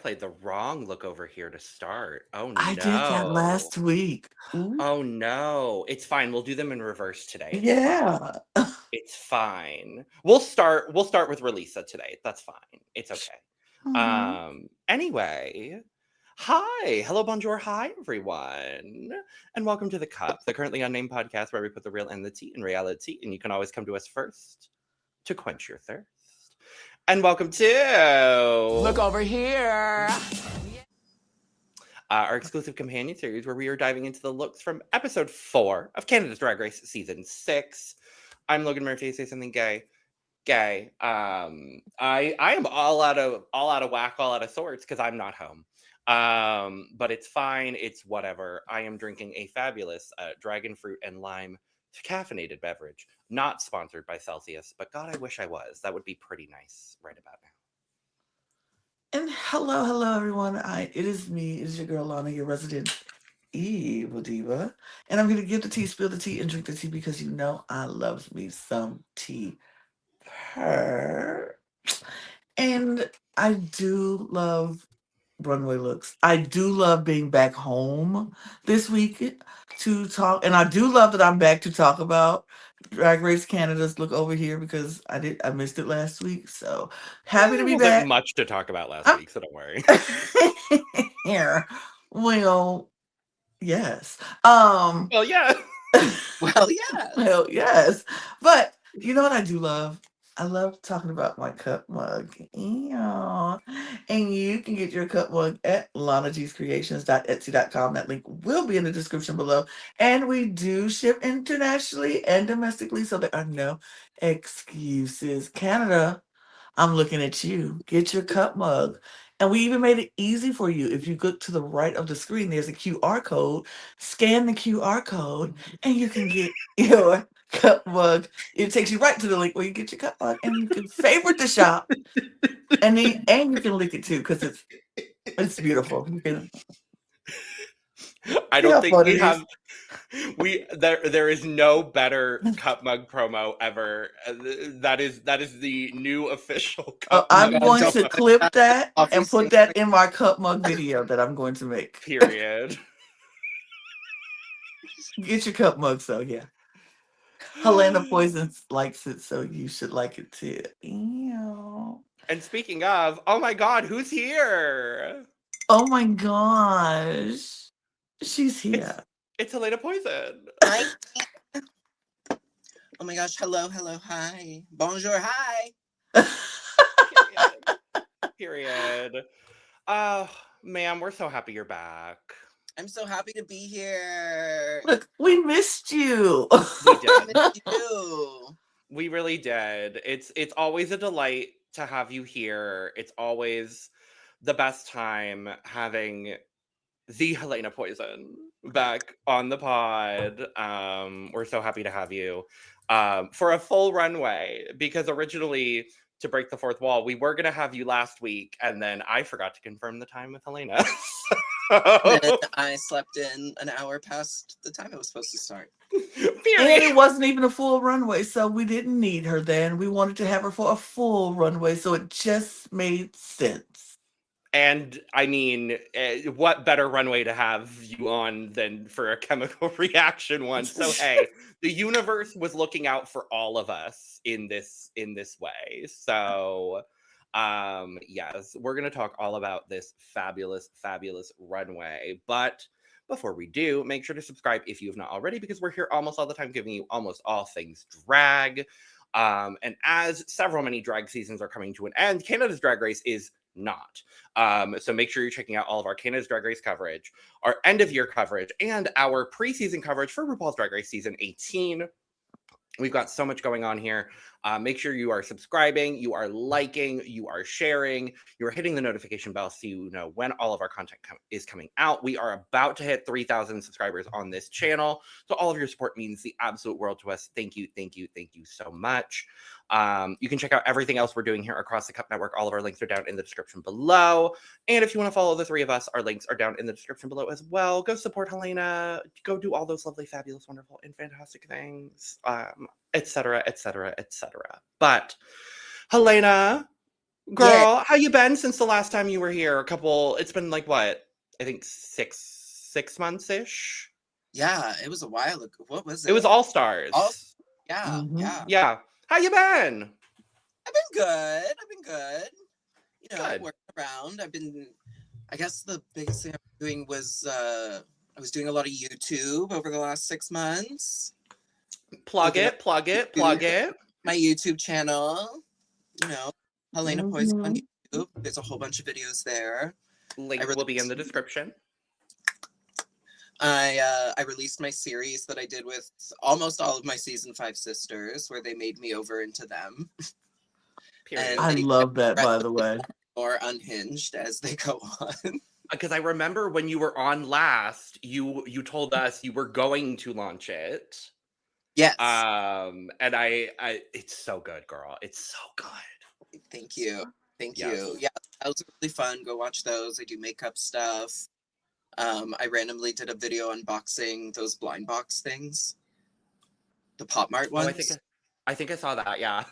played the wrong look over here to start. Oh I did that no. last week. Ooh. Oh no. It's fine. We'll do them in reverse today. It's fine. Yeah. It's fine. We'll start with Relisa today. That's fine. It's okay. Mhm. Anyway, hi. Hello, bonjour, hi everyone. And welcome to The Cup, the currently unnamed podcast where we put the real and the tea in reality, and you can always come to us first to quench your thirst. And welcome to Look over here. Our exclusive companion series where we are diving into the looks from episode 4 of Canada's Drag Race season 6. I'm Logan Murphy. Say something gay. Gay. I am all out of whack, all out of sorts because I'm not home. But it's fine. It's whatever. I am drinking a fabulous dragon fruit and lime caffeinated beverage, not sponsored by Celsius, but God, I wish I was. That would be pretty nice right about now. And hello, everyone. It is me, your girl Lana, your resident evil diva. And I'm gonna give the tea, spill the tea, and drink the tea because you know I loves me some tea. Her. And I do love runway looks. I do love being back home this week to talk, and I do love that I'm back to talk about Drag Race Canada's look over here because I missed it last week. So happy to There be wasn't back. much to talk about last I'm week, so don't worry. here. Well, yes. Well, yeah. Well, yeah. Well, yes. But you know what I do love? I love talking about my cup mug. Yeah. And you can get your cup mug at lanagscreations.etsy.com. That link will be in the description below. And we do ship internationally and domestically, so there are no excuses. Canada, I'm looking at you. Get your cup mug. And we even made it easy for you. If you go to the right of the screen, there's a QR code. Scan the QR code and you can get your cup mug. It takes you right to the link where you get your cup mug and you can favorite the shop and you can lick it too because it's beautiful. You can I see don't how think fun we it is. have there is no better cup mug promo ever. That is the new official cup mug I'm God, going don't to promo. clip that offer and put six. that in my cup mug video that I'm going to make. Period. Get your cup mug, so yeah. Helena Poison likes it, so you should like it too. Ew. And speaking of, oh my God, who's here? Oh my gosh. She's It's here. it's Helena Poison. Hi. Oh my gosh. Hello. Hi. Bonjour. Hi. Period. Period. Oh, ma'am, we're so happy you're back. I'm so happy to be here. Look, we missed you. We I did. missed you. We really did. It's always a delight to have you here. It's always the best time having the Helena Poison back on the pod. We're so happy to have you for a full runway because originally, to break the fourth wall, we were gonna have you last week, and then I forgot to confirm the time with Helena. And I slept in an hour past the time it was supposed to start. And Period. it wasn't even a full runway, so we didn't need her then. We wanted to have her for a full runway, so it just made sense. And I mean, what better runway to have you on than for a chemical reaction one? So hey, the universe was looking out for all of us in this way. So yes, we're gonna talk all about this fabulous runway. But before we do, make sure to subscribe if you have not already, because we're here almost all the time giving you almost all things drag. And as many drag seasons are coming to an end, Canada's Drag Race is not. So make sure you're checking out all of our Canada's Drag Race coverage, our end of year coverage, and our preseason coverage for RuPaul's Drag Race season 18. We've got so much going on here. Make sure you are subscribing, you are liking, you are sharing, you are hitting the notification bell so you know when all of our content is coming out. We are about to hit 3,000 subscribers on this channel. So all of your support means the absolute world to us. Thank you so much. You can check out everything else we're doing here across the Cup Network. All of our links are down in the description below. And if you want to follow the three of us, our links are down in the description below as well. Go support Helena. Go do all those lovely, fabulous, wonderful, and fantastic things, etc. But Helena, Girl, how you been since the last time you were here? It's been like what? I think six months-ish. Yeah, it was a while ago. What was it? It was All Stars. Yeah, Mhm. yeah. Yeah. How you been? I've been good. You know, Good. working around. I guess the biggest thing I'm doing was I was doing a lot of YouTube over the last 6 months. Plug it. My YouTube channel, you know, Helena Poison on Mhm. YouTube. There's a whole bunch of videos there. Link will be in the description. I released my series that I did with almost all of my season 5 sisters, where they made me over into them. Period. I love that, by the way. More unhinged as they go on. Because I remember when you were on last, you told us you were going to launch it. Yes. And I it's so good, girl. It's so good. Thank you. Thank Yes. you. Yeah, that was really fun. Go watch those. I do makeup stuff. I randomly did a video unboxing those blind box things. The Pop Mart ones. Oh, I think I saw that, yeah.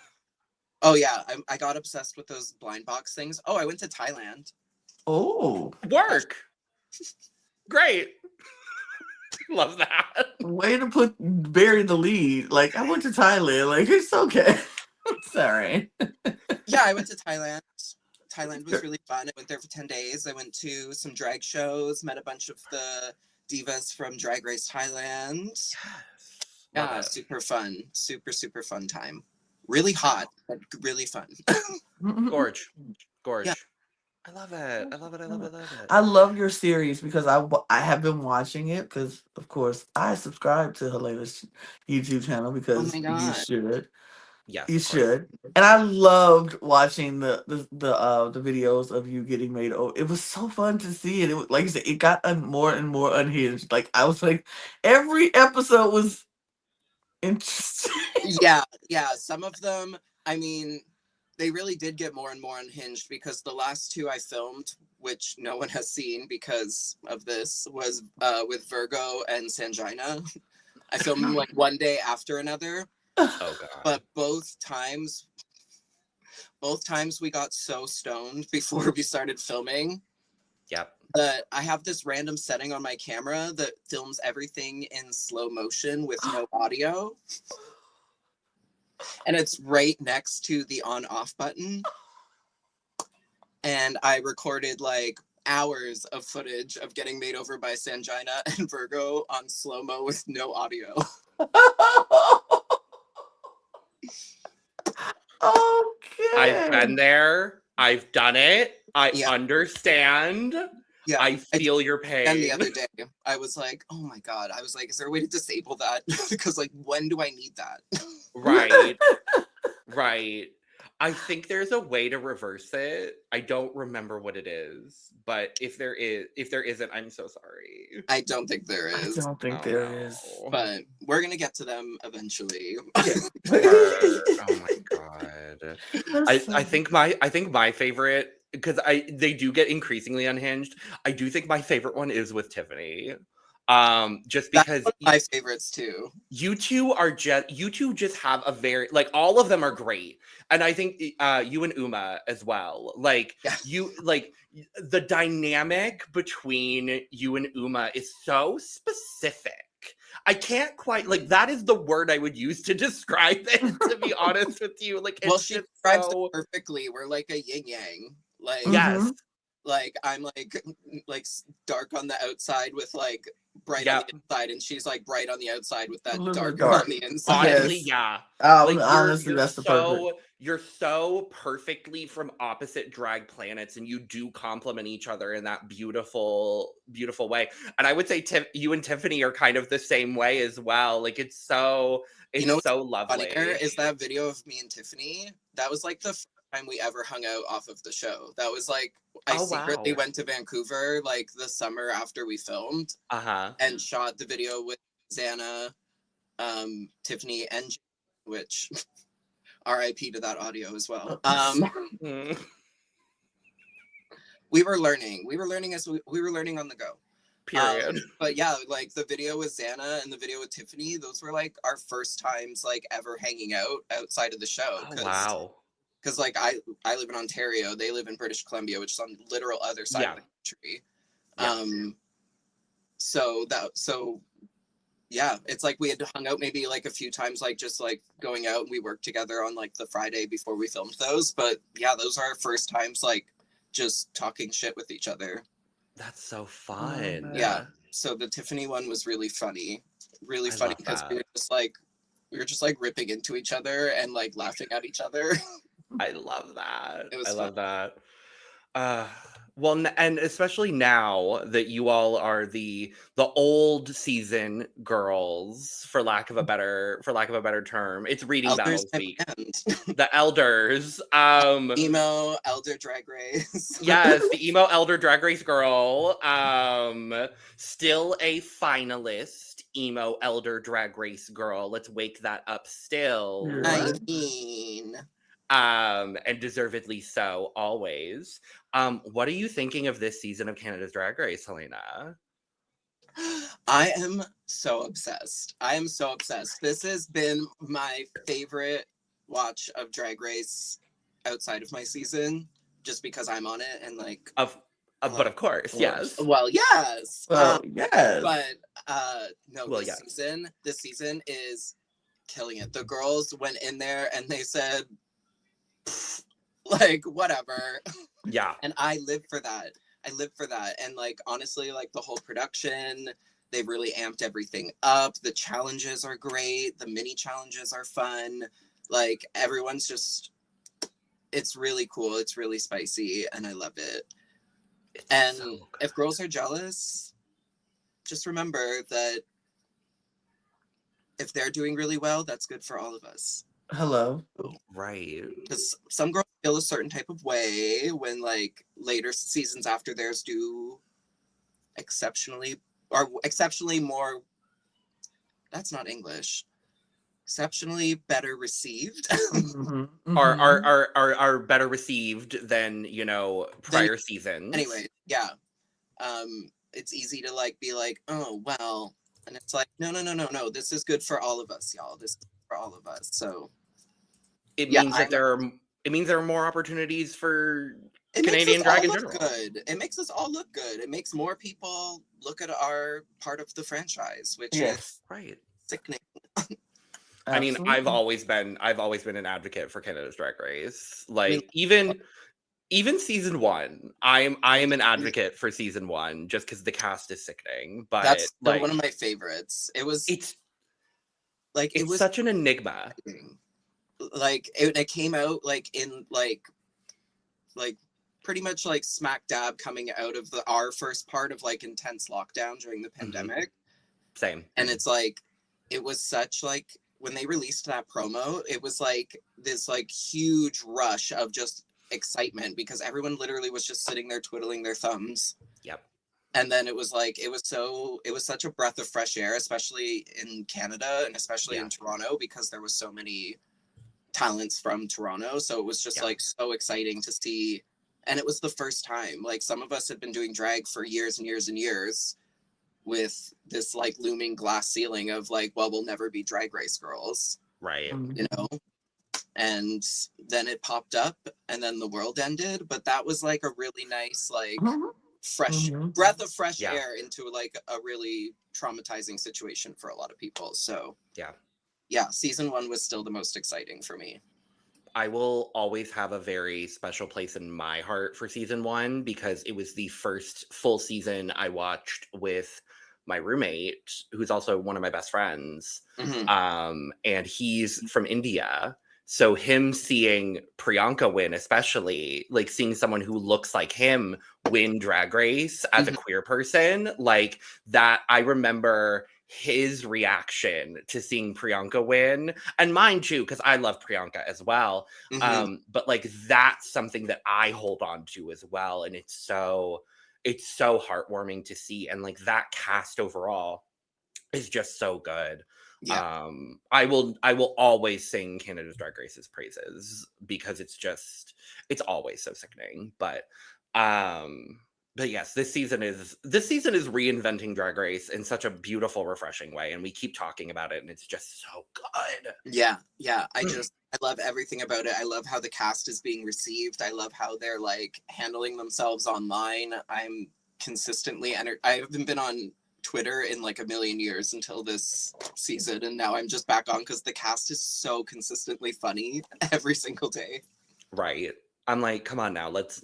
Oh yeah, I got obsessed with those blind box things. Oh, I went to Thailand. Oh, Work. Great. Love that. way to bury the lead. Like, I went to Thailand. Like, it's okay. Sorry. Yeah, I went to Thailand. Thailand was really fun. I went there for 10 days. I went to some drag shows, met a bunch of the divas from DragRace Thailand. Yeah, super fun. Super fun time. Really hot, but really fun. Gorge. Yeah. I love it. I love it. I love your series because I have been watching it because, of course, I subscribe to Helena's YouTube channel because my you God. should. Yes, You of course. should. And I loved watching the videos of you getting made over. It was so fun to see it. It was, like you said, it got more and more unhinged. Like, I was like, every episode was interesting. Yeah. Some of them, I mean, they really did get more and more unhinged because the last 2 I filmed, which no one has seen because of this, was with Virgo and Sangina. I filmed them like one day after another. Oh god. But both times we got so stoned before we started filming. Yep. That I have this random setting on my camera that films everything in slow motion with no audio. And it's right next to the on-off button. And I recorded like hours of footage of getting made over by Sangina and Virgo on slow-mo with no audio. Okay. I've been there. I've done it. I understand. Yeah. I feel your pain. And the other day, I was like, oh my God. I was like, is there a way to disable that? Because like, when do I need that? Right. Right. I think there's a way to reverse it. I don't remember what it is, but if there isn't, I'm so sorry. I don't think there I is. don't think there is. But we're gonna get to them eventually. Oh my god. I think my favorite, because they do get increasingly unhinged. I do think my favorite one is with Tiffany. Just because that's one of my favorites too. You two just have a very, like, all of them are great. And I think you and Uma as well. Like, you, like, the dynamic between you and Uma is so specific. I can't quite, like, that is the word I would use to describe it, to be honest with you. Like, it's she just describes so it perfectly. We're like a yin yang. Like, yes. Like, I'm like dark on the outside with like bright on the inside, and she's like bright on the outside with that dark on the inside. Honestly, yeah. Like, honestly, that's the perfect. You're so perfectly from opposite drag planets, and you do complement each other in that beautiful, beautiful way. And I would say you and Tiffany are kind of the same way as well. Like, it's so lovely. Funnier is that video of me and Tiffany. That was like the first time we ever hung out off of the show. That was like, I secretly went to Vancouver like the summer after we filmed and shot the video with Xana, Tiffany, and which RIP to that audio as well. We were learning as we were learning on the go. Period. But yeah, like the video with Xana and the video with Tiffany, those were like our first times like ever hanging out outside of the show. Oh, wow. because like I live in Ontario, they live in British Columbia, which is on the literal other side of the country. So yeah, it's like we had hung out maybe like a few times, like just like going out, and we worked together on like the Friday before we filmed those. But yeah, those are our first times like just talking shit with each other. That's so fun. Yeah. So the Tiffany one was really funny because we were just like ripping into each other and like laughing at each other. I love that. It was love that. Well, and especially now that you all are the old season girls, for lack of a better term. It's reading Elders battles week. The elders. Emo elder drag race. Yes, the emo elder drag race girl. Still a finalist. Emo elder drag race girl. Let's wake that up still. I mean, and deservedly so always. What are you thinking of this season of Canada's Drag Race, Helena? I am so obsessed. This has been my favorite watch of Drag Race outside of my season, just because I'm on it and like but of course, yes. Well, yes. Yes. But no, this season is killing it. The girls went in there and they said, like, whatever. Yeah. And I live for that. And like, honestly, like the whole production, they've really amped everything up. The challenges are great. The mini challenges are fun. Like, everyone's just, it's really cool. It's really spicy and I love it. And so if girls are jealous, just remember that if they're doing really well, that's good for all of us. Hello. Right. Because some girls feel a certain type of way when like later seasons after theirs do exceptionally more, that's not English, exceptionally better received. Mm-hmm. Are better received than, prior seasons. Anyway, yeah. It's easy to like be like, oh well, and it's like, no, this is good for all of us, y'all. This is for all of us. So it means that there are more opportunities for Canadian drag in general. Good. It makes us all look good. It makes more people look at our part of the franchise, which is right. Sickening. I mean, I've always been an advocate for Canada's Drag Race. Like, even season 1, I am an advocate for season 1 just because the cast is sickening. But that's like, one of my favorites. It's such an enigma. Like it came out like in like pretty much like smack dab coming out of our first part of like intense lockdown during the pandemic. Same. And it's like, it was such like, when they released that promo, it was like this like huge rush of just excitement because everyone literally was just sitting there twiddling their thumbs. Yep. And then it was like, it was such a breath of fresh air, especially in Canada and especially in Toronto, because there was so many talents from Toronto. So it was just like so exciting to see. And it was the first time, like some of us had been doing drag for years and years and years with this like looming glass ceiling of like, well, we'll never be Drag Race girls. Right. You know? And then it popped up and then the world ended. But that was like a really nice, like fresh breath of fresh air into like a really traumatizing situation for a lot of people. So yeah, season 1 was still the most exciting for me. I will always have a very special place in my heart for season 1 because it was the first full season I watched with my roommate, who's also one of my best friends. And he's from India. So him seeing Priyanka win, especially, like seeing someone who looks like him win Drag Race as a queer person, like that, I remember his reaction to seeing Priyanka win, and mine too, because I love Priyanka as well. But like that's something that I hold on to as well, and it's so heartwarming to see, and like that cast overall is just so good. I will always sing Canada's Drag Race's praises because it's always so sickening. But yes, this season is reinventing Drag Race in such a beautiful, refreshing way, and we keep talking about it, and it's just so good. Yeah. I love everything about it. I love how the cast is being received. I love how they're like handling themselves online. I'm consistently I haven't been on Twitter in like a million years until this season, and now I'm just back on because the cast is so consistently funny every single day. Right. I'm like, come on now, let's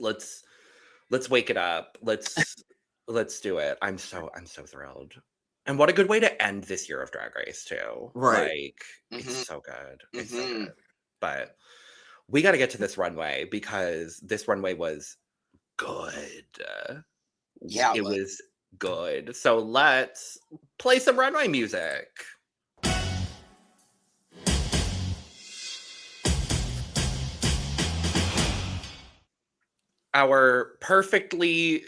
wake it up. Let's do it. I'm so thrilled. And what a good way to end this year of Drag Race too. Right. Like, it's so good. It's so good. But we got to get to this runway because this runway was good. Yeah, it was good. So let's play some runway music. Our perfectly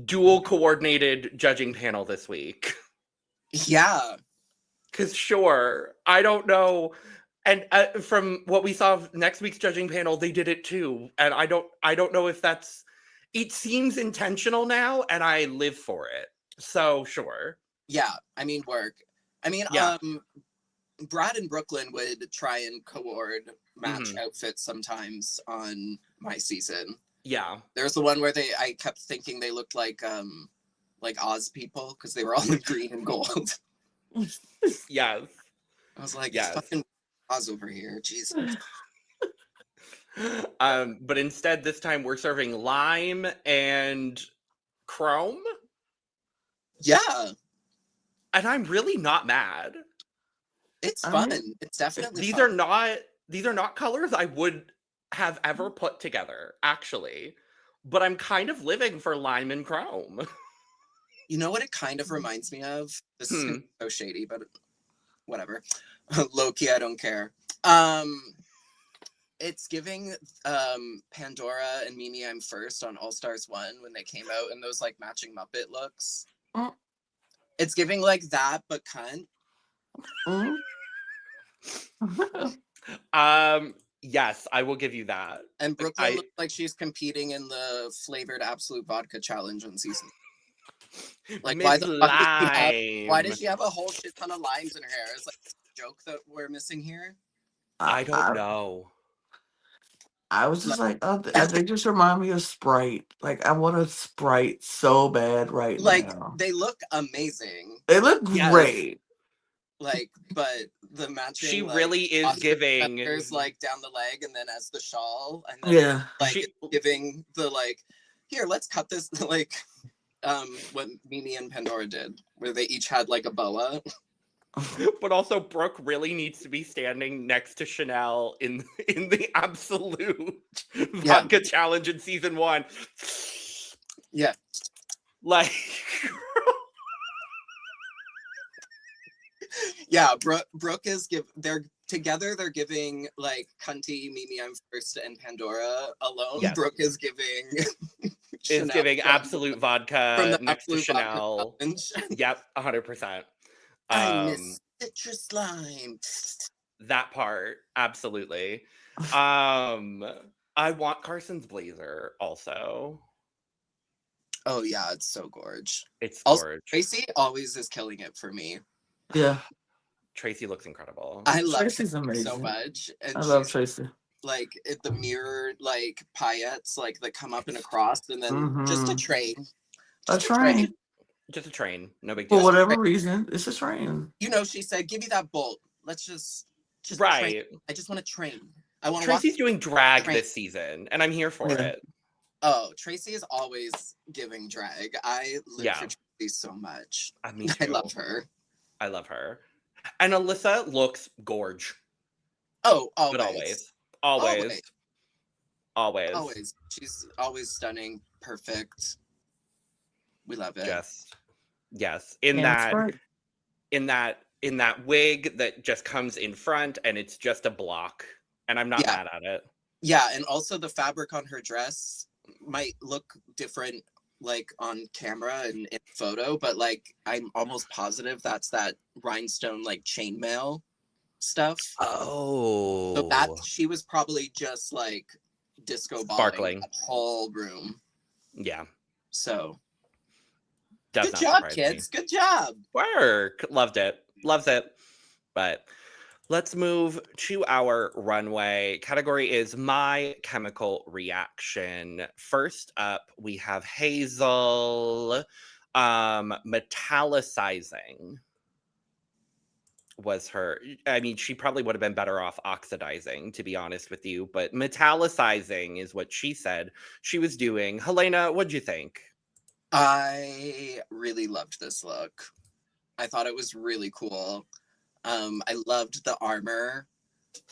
dual coordinated judging panel this week. Yeah. Because sure, I don't know. And from what we saw of next week's judging panel, they did it too. And I don't know if it seems intentional now, and I live for it. So sure. Yeah, I mean, work. I mean, yeah. Brad and Brooklyn would try and co-ord match outfits sometimes on my season. Yeah. There's the one where I kept thinking they looked like Oz people because they were all in green and gold. Yes. I was like, yes. Fucking Oz over here, Jesus. But instead this time we're serving lime and chrome. Yeah. And I'm really not mad. It's fun. It's definitely these fun. are not colors I would have ever put together, actually. But I'm kind of living for lime and chrome. You know what it kind of reminds me of? This is so shady, but whatever. Low-key, I don't care. It's giving Pandora and Mimi I'm First on All Stars 1 when they came out in those like matching Muppet looks. It's giving like that, but cunt. Yes, I will give you that. And Brooklyn looks like she's competing in the flavored Absolute Vodka challenge on season. Like, why does she have a whole shit ton of limes in her hair? Is like a joke that we're missing here? I don't know. I was just like, oh, they just remind me of Sprite. Like, I want a Sprite so bad right now. Like, they look amazing. They look great. Like, but the matching, she really is giving. There's like down the leg, and then as the shawl, and then it's giving the like, here, let's cut this like, what Mimi and Pandora did, where they each had like a boa. But also, Brooke really needs to be standing next to Chanel in the Absolute Vodka challenge in season 1. Yeah, like. Yeah, Brooke is they're together. They're giving like cunty Mimi I'm First and Pandora alone. Yes. Brooke is giving giving Absolute Vodka from the next Absolute to Chanel. Yep, 100%. I miss citrus lime. That part, absolutely. I want Carson's blazer also. Oh yeah, it's so gorge. It's also, gorge. Tracy always is killing it for me. Yeah. Tracy looks incredible. I love Tracy's amazing so much. And I love Tracy. Like the mirror, like paillettes, like that come up and across, and then just a train. Just a train. Just a train. No big deal. For whatever reason, it's a train. You know, she said, "Give me that bolt. Let's just right. Train. I just want to train. I want." Tracy's doing drag this season, and I'm here for it. Oh, Tracy is always giving drag. I live for Tracy so much. I mean, I love her. I love her. And Alyssa looks gorge. Oh, always. But always. She's always stunning, perfect. We love it. Yes. In that wig that just comes in front and it's just a block, and I'm not mad at it. Yeah, and also the fabric on her dress might look different like on camera and in photo, but like I'm almost positive that's that rhinestone like chainmail stuff. Oh, so that she was probably just like disco balling that whole room. Yeah. So good job, kids. Good job. Work. Loved it. Loves it. But Let's move to our runway. Category is My Chemical Reaction. First up, we have Hazel. Metallicizing was her. I mean, she probably would have been better off oxidizing, to be honest with you, but metallicizing is what she said she was doing. Helena, what'd you think? I really loved this look. I thought it was really cool. I loved the armor.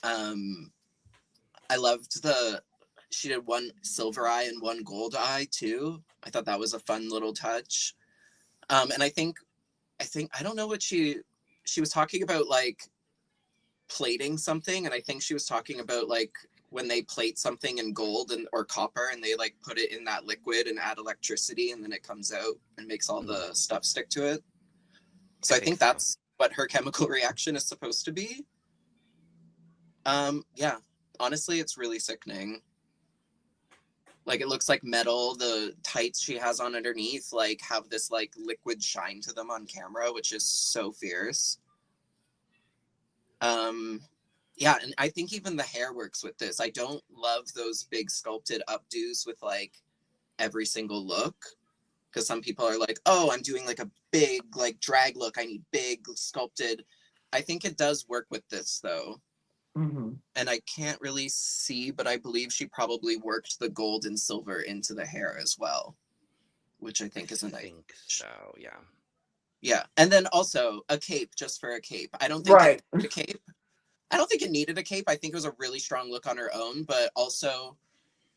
I loved she did one silver eye and one gold eye too. I thought that was a fun little touch. And I think I don't know what she was talking about, like plating something, and I think she was talking about like when they plate something in gold or copper and they like put it in that liquid and add electricity and then it comes out and makes all the stuff stick to it. So I think that's what her chemical reaction is supposed to be. Yeah, honestly, it's really sickening. Like, it looks like metal. The tights she has on underneath like have this like liquid shine to them on camera, which is so fierce. Yeah, and I think even the hair works with this. I don't love those big sculpted updos with like every single look, because some people are like, oh, I'm doing like a big like drag look, I need big sculpted. I think it does work with this though. Mm-hmm. And I can't really see, but I believe she probably worked the gold and silver into the hair as well, which I think is a nice. I think so, yeah. Yeah, and then also a cape, just for a cape. I don't think it needed a cape. I don't think it needed a cape. I think it was a really strong look on her own, but also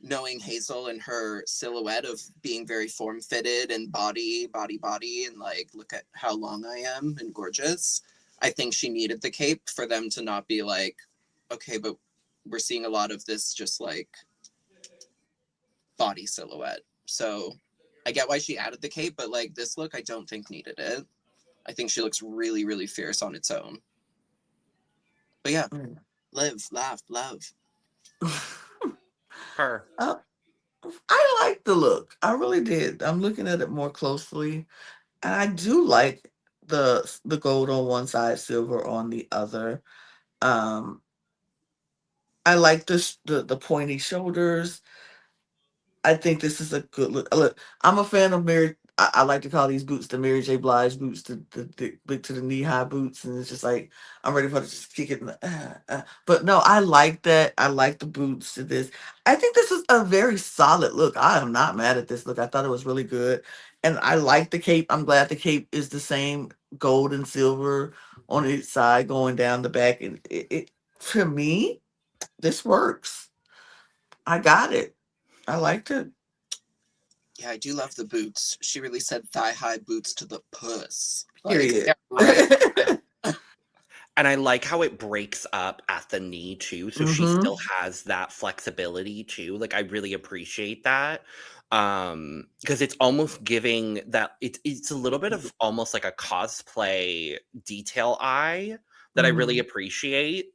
knowing Hazel and her silhouette of being very form-fitted and body, and like, look at how long I am and gorgeous. I think she needed the cape for them to not be like, okay, but we're seeing a lot of this just like body silhouette. So I get why she added the cape, but like this look, I don't think needed it. I think she looks really, really fierce on its own. But yeah, live, laugh, love. Her. I like the look. I really did. I'm looking at it more closely, and I do like the gold on one side, silver on the other. I like the pointy shoulders. I think this is a good look. Look, I'm a fan of Mary. I like to call these boots the Mary J. Blige boots, the knee high boots, and it's just like I'm ready for to just kick it. But no, I like that. I like the boots to this. I think this is a very solid look. I am not mad at this look. I thought it was really good, and I like the cape. I'm glad the cape is the same gold and silver on each side going down the back, and it for me, this works. I got it. I liked it. Yeah, I do love the boots. She really said thigh-high boots to the puss. Period. Like, right. And I like how it breaks up at the knee too, so she still has that flexibility too. Like, I really appreciate that. Because it's almost giving that it's a little bit of almost like a cosplay detail eye that I really appreciate.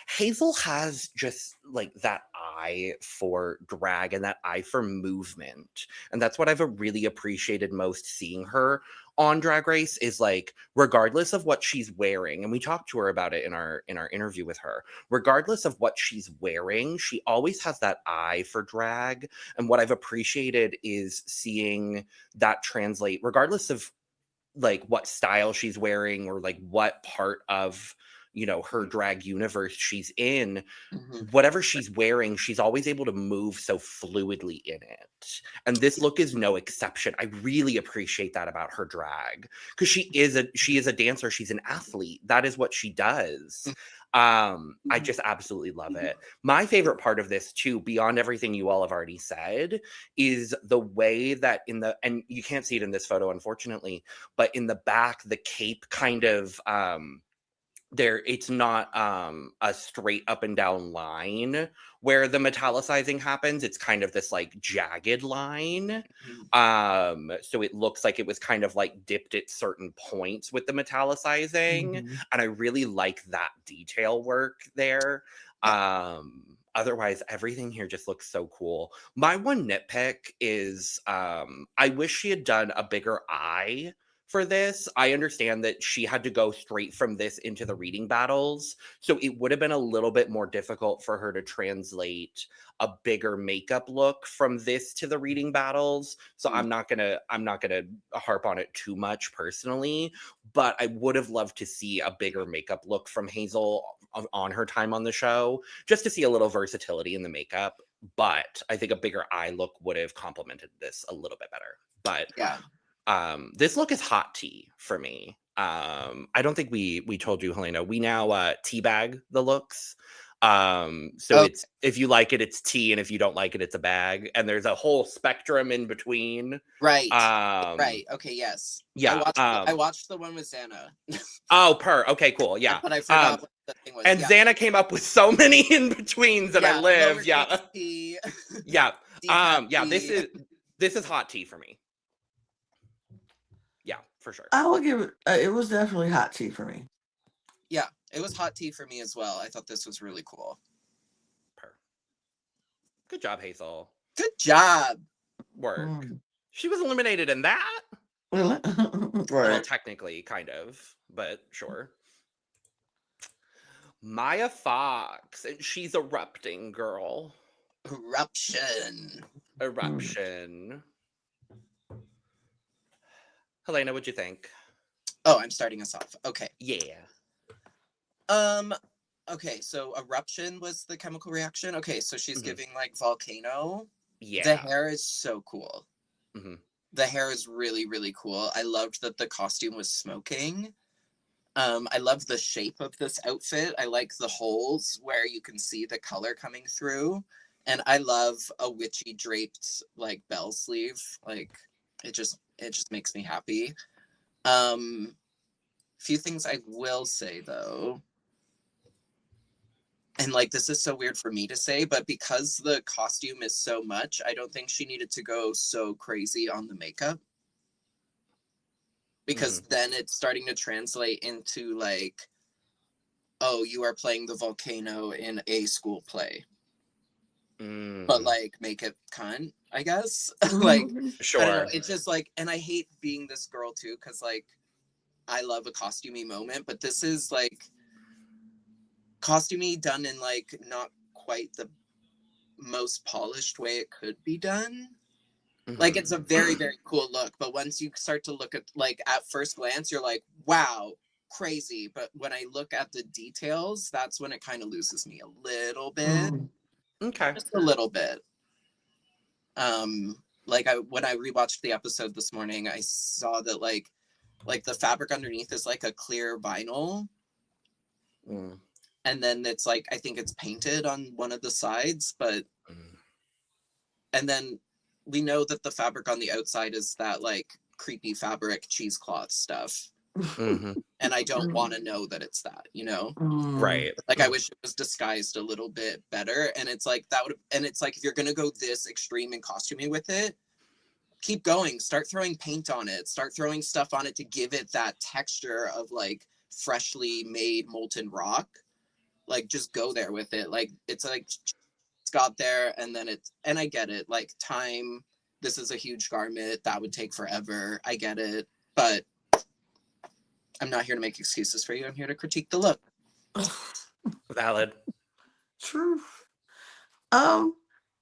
Hazel has just like that eye for drag and that eye for movement. And that's what I've really appreciated most seeing her on Drag Race, is like, regardless of what she's wearing, and we talked to her about it in our interview with her, regardless of what she's wearing, she always has that eye for drag. And what I've appreciated is seeing that translate, regardless of like what style she's wearing or like what part of, you know, her drag universe she's in, whatever she's wearing, she's always able to move so fluidly in it. And this look is no exception. I really appreciate that about her drag, because she is a dancer. She's an athlete. That is what she does. I just absolutely love it. My favorite part of this too, beyond everything you all have already said, is the way that and you can't see it in this photo, unfortunately, but in the back, the cape kind of, it's not a straight up and down line where the metallicizing happens. It's kind of this like jagged line. So it looks like it was kind of like dipped at certain points with the metallicizing. And I really like that detail work there. Otherwise, everything here just looks so cool. My one nitpick is I wish she had done a bigger eye for this. I understand that she had to go straight from this into the reading battles, so it would have been a little bit more difficult for her to translate a bigger makeup look from this to the reading battles. So I'm not gonna harp on it too much personally, but I would have loved to see a bigger makeup look from Hazel on her time on the show, just to see a little versatility in the makeup. But I think a bigger eye look would have complemented this a little bit better. But yeah, this look is hot tea for me. I don't think we told you, Helena. We now teabag the looks. So it's, if you like it, it's tea, and if you don't like it, it's a bag. And there's a whole spectrum in between. Right. Right. Okay. Yes. Yeah. I watched the one with Xana. Okay, cool. Yeah. But I forgot what the thing was. And Xana came up with so many in betweens that I live. Yeah. Tea, yeah. Yeah. This is hot tea for me. Yeah, for sure. I will give it. It was definitely hot tea for me. Yeah, it was hot tea for me as well. I thought this was really cool. Good job, Hazel. Good job. Work. She was eliminated in that. Right. Well, technically, kind of, but sure. Mya Foxx, and she's erupting, girl. Eruption. Helena, what'd you think? Oh, I'm starting us off. Okay. Yeah. Okay, so eruption was the chemical reaction. Okay, so she's giving like volcano. Yeah. The hair is so cool. Mm-hmm. The hair is really, really cool. I loved that the costume was smoking. I love the shape of this outfit. I like the holes where you can see the color coming through. And I love a witchy draped like bell sleeve. Like it just makes me happy. Few things I will say though. And like this is so weird for me to say, but because the costume is so much, I don't think she needed to go so crazy on the makeup. Because then it's starting to translate into like, oh, you are playing the volcano in a school play. But like make it cunt, I guess. Like sure. I don't know, it's just like, and I hate being this girl too, because like I love a costumey moment, but this is like costumey done in like not quite the most polished way it could be done. Like it's a very, very cool look, but once you start to look at like at first glance, you're like, wow, crazy. But when I look at the details, that's when it kind of loses me a little bit. Okay. Just a little bit. Like when I rewatched the episode this morning, I saw that like the fabric underneath is like a clear vinyl. And then it's like, I think it's painted on one of the sides, but and then we know that the fabric on the outside is that like creepy fabric cheesecloth stuff. And I don't want to know that it's that, you know? Right. Like I wish it was disguised a little bit better. And it's like that would, and it's like if you're gonna go this extreme in costuming with it, keep going. Start throwing paint on it. Start throwing stuff on it to give it that texture of like freshly made molten rock. Like just go there with it. Like it's like it's got there, and then it's, and I get it. Like time. This is a huge garment that would take forever. I get it, but I'm not here to make excuses for you. I'm here to critique the look. Valid. True. I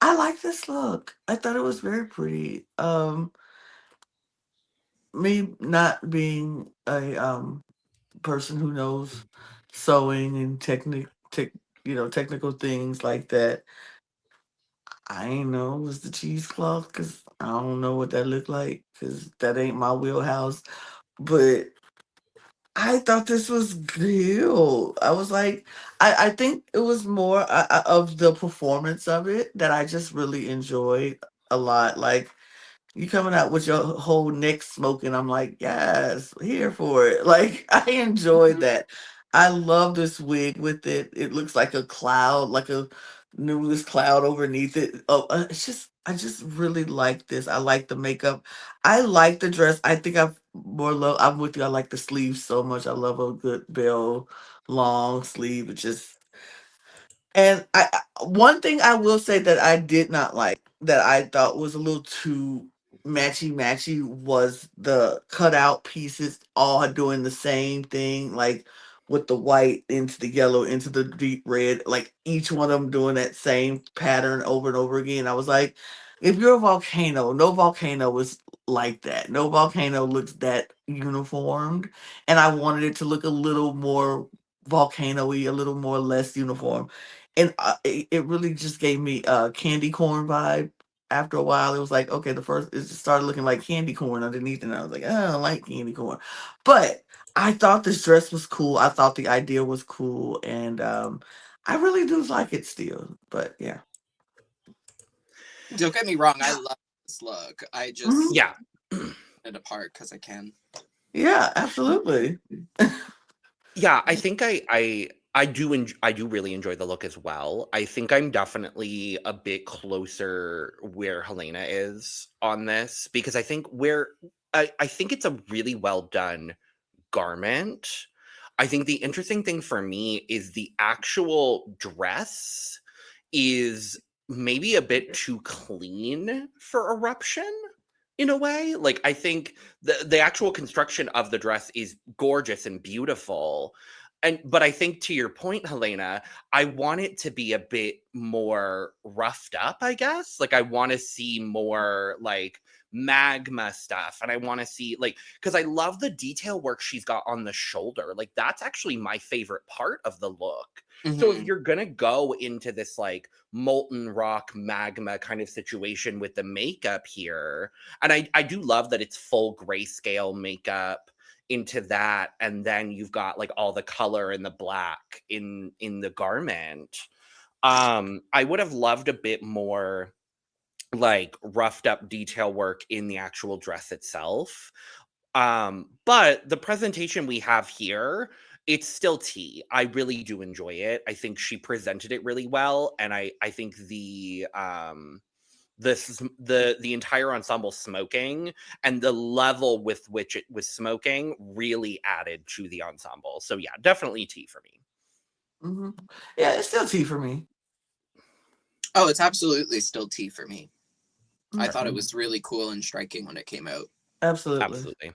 like this look. I thought it was very pretty. Me not being a person who knows sewing and technical things like that, I ain't know it was the cheesecloth because I don't know what that looked like because that ain't my wheelhouse. But I thought this was good. I was like, I think it was more of the performance of it that I just really enjoyed a lot. Like, you coming out with your whole neck smoking, I'm like, yes, here for it. Like, I enjoyed that. I love this wig with it. It looks like a cloud, like a numerous cloud underneath it. Oh, I just really like this. I like the makeup. I like the dress. I think I'm with you. I like the sleeves so much. I love a good bell long sleeve. It just, and one thing I will say that I did not like, that I thought was a little too matchy was the cutout pieces all doing the same thing, like with the white into the yellow into the deep red, like each one of them doing that same pattern over and over again. I was like, if you're a volcano, no volcano is like that. No volcano looks that uniformed, and I wanted it to look a little more volcano-y, a little more less uniform. And it really just gave me a candy corn vibe. After a while, it was like, okay, it just started looking like candy corn underneath, and I was like, I don't like candy corn. But I thought this dress was cool. I thought the idea was cool, and I really do like it still. But yeah. Don't get me wrong, I love this look. I just it apart because I can. Yeah, absolutely. Yeah, I think I do really enjoy the look as well. I think I'm definitely a bit closer where Helena is on this, because I think I think it's a really well done garment. I think the interesting thing for me is the actual dress is maybe a bit too clean for Eruption in a way. Like, I think the actual construction of the dress is gorgeous and beautiful. But I think, to your point, Helena, I want it to be a bit more roughed up, I guess. Like, I want to see more like magma stuff, and I want to see, like, because I love the detail work she's got on the shoulder. Like, that's actually my favorite part of the look. So if you're gonna go into this like molten rock magma kind of situation with the makeup here, and I do love that it's full grayscale makeup into that, and then you've got like all the color and the black in the garment. I would have loved a bit more like roughed up detail work in the actual dress itself. But the presentation we have here, it's still tea. I really do enjoy it. I think she presented it really well, and I think the entire ensemble smoking and the level with which it was smoking really added to the ensemble. So yeah, definitely tea for me. Yeah, it's still tea for me. Oh, it's absolutely still tea for me. I thought it was really cool and striking when it came out. Absolutely.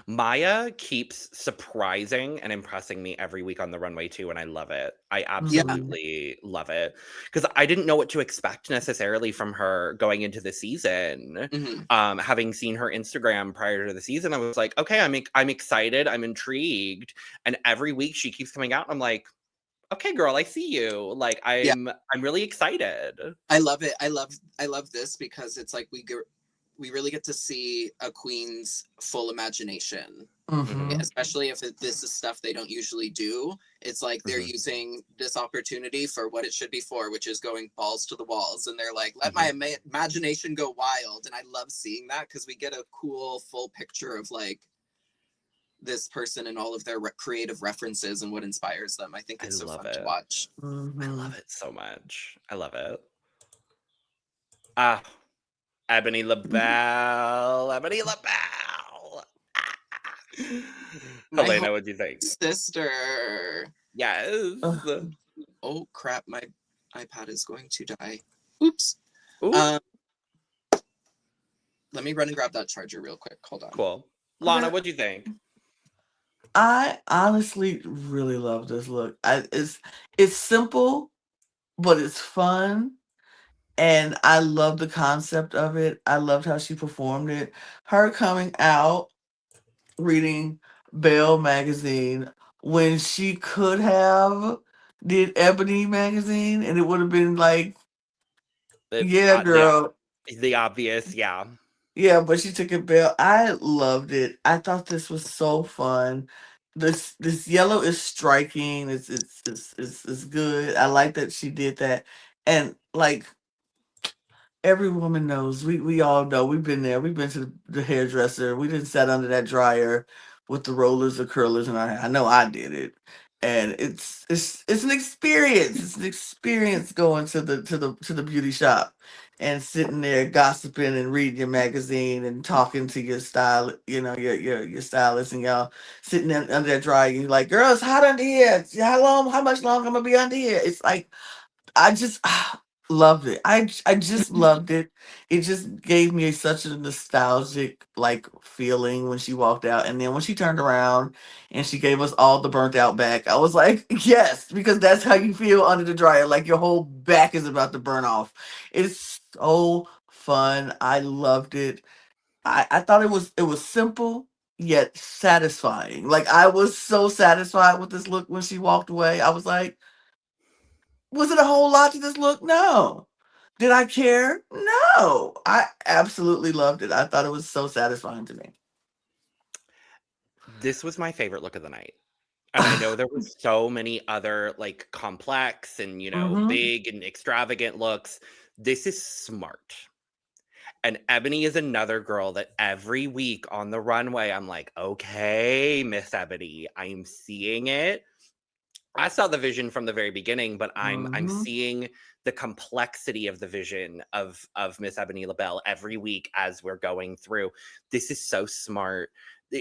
Mya keeps surprising and impressing me every week on the runway too, and I love it. I absolutely love it, because I didn't know what to expect necessarily from her going into the season. Having seen her Instagram prior to the season, I was like, okay, I'm excited, I'm intrigued, and every week she keeps coming out, and I'm like, okay, girl, I see you. Like, I'm really excited. I love it. I love this because it's like we really get to see a queen's full imagination, especially if this is stuff they don't usually do. It's like they're using this opportunity for what it should be for, which is going balls to the walls, and they're like, let my imagination go wild. And I love seeing that, because we get a cool full picture of like this person and all of their creative references and what inspires them. I think it's so fun to watch. I love it so much. I love it. Eboni La'Belle. Eboni La'Belle. Helena, what do you think? Sister. Yes. Oh crap, my iPad is going to die. Oops. Let me run and grab that charger real quick. Hold on. Cool. Lana, what do you think? I honestly really love this look. It's simple, but it's fun. And I love the concept of it. I loved how she performed it. Her coming out reading Belle magazine when she could have did Ebony magazine, and it would have been like, girl. The obvious, Yeah, but she took it Belle. I loved it. I thought this was so fun. This yellow is striking. It's good. I like that she did that. And like, every woman knows, we all know, we've been there. We've been to the hairdresser. We didn't sat under that dryer with the rollers or curlers, and I know I did it. And it's an experience. It's an experience going to the beauty shop and sitting there gossiping and reading your magazine and talking to your style, your stylist, and y'all sitting there under that dryer. You're like, girl, it's hot under here. How much longer I'm gonna be under here? It's like, Loved it. I just loved it. It just gave me such a nostalgic like feeling when she walked out, and then when she turned around and she gave us all the burnt out back, I was like, yes, because that's how you feel under the dryer, like your whole back is about to burn off. It's so fun. I loved it. I thought it was simple yet satisfying. Like I was so satisfied with this look when she walked away. I was like, was it a whole lot to this look? No. Did I care? No. I absolutely loved it. I thought it was so satisfying to me. This was my favorite look of the night. And I know there were so many other like complex and, big and extravagant looks. This is smart. And Eboni is another girl that every week on the runway, I'm like, okay, Miss Eboni, I'm seeing it. I saw the vision from the very beginning, but I'm seeing the complexity of the vision of Miss Eboni La'Belle every week as we're going through. This is so smart.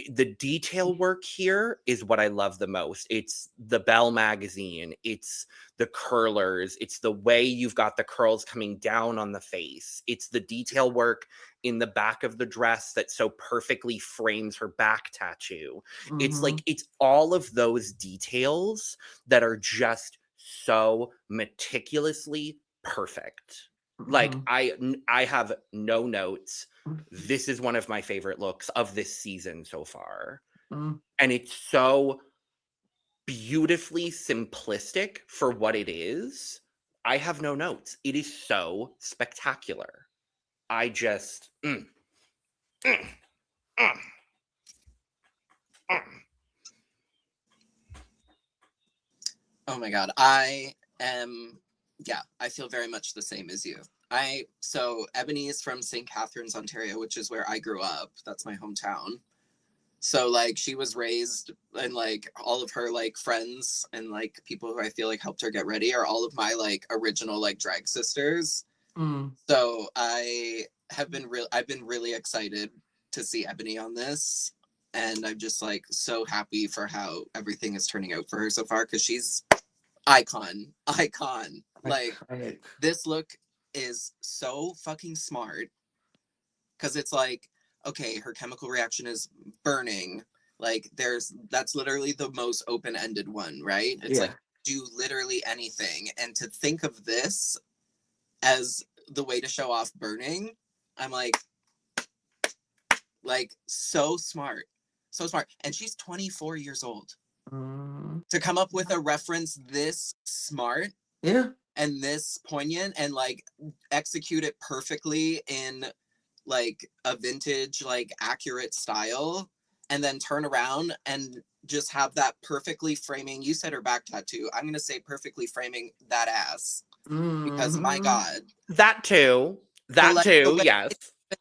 The detail work here is what I love the most. It's the Belle magazine. It's the curlers. It's the way you've got the curls coming down on the face. It's the detail work in the back of the dress that so perfectly frames her back tattoo. It's like, it's all of those details that are just so meticulously perfect. Like I have no notes. This is one of my favorite looks of this season so far. And it's so beautifully simplistic for what it is. I have no notes. It is so spectacular. I just Oh my god, I feel very much the same as you. So Eboni is from St. Catharines, Ontario, which is where I grew up. That's my hometown. So like she was raised, and like all of her like friends and like people who I feel like helped her get ready are all of my like original like drag sisters. So I've been really excited to see Eboni on this, and I'm just like so happy for how everything is turning out for her so far, because she's icon. Like this look is so fucking smart, because it's like, okay, her chemical reaction is burning. Like that's literally the most open-ended one, right? It's like do literally anything, and to think of this as the way to show off burning, I'm like so smart. And she's 24 years old. To come up with a reference this smart and this poignant and like execute it perfectly in like a vintage like accurate style, and then turn around and just have that perfectly framing. You said her back tattoo, I'm gonna say perfectly framing that ass, because my god, that too yes,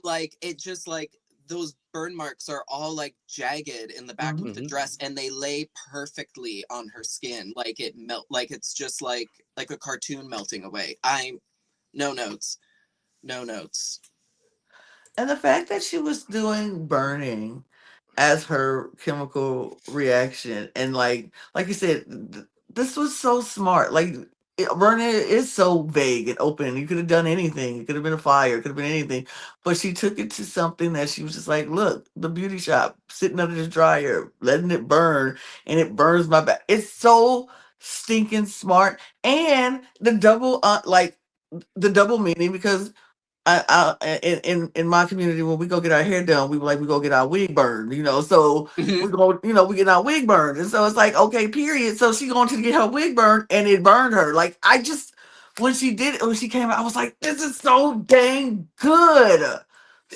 like it just like those burn marks are all like jagged in the back of the dress, and they lay perfectly on her skin, like it melt, like it's just like a cartoon melting away. No notes. And the fact that she was doing burning as her chemical reaction, and like you said, this was so smart. Like burning is so vague and open. You could have done anything. It could have been a fire. It could have been anything. But she took it to something that she was just like, look, the beauty shop sitting under the dryer, letting it burn, and it burns my back. It's so stinking smart, and the double meaning, because in my community, when we go get our hair done, we go get our wig burned, so we go, we get our wig burned, and so it's like, okay, period. So she going to get her wig burned, and it burned her. Like I just, when she came out, I was like, this is so dang good,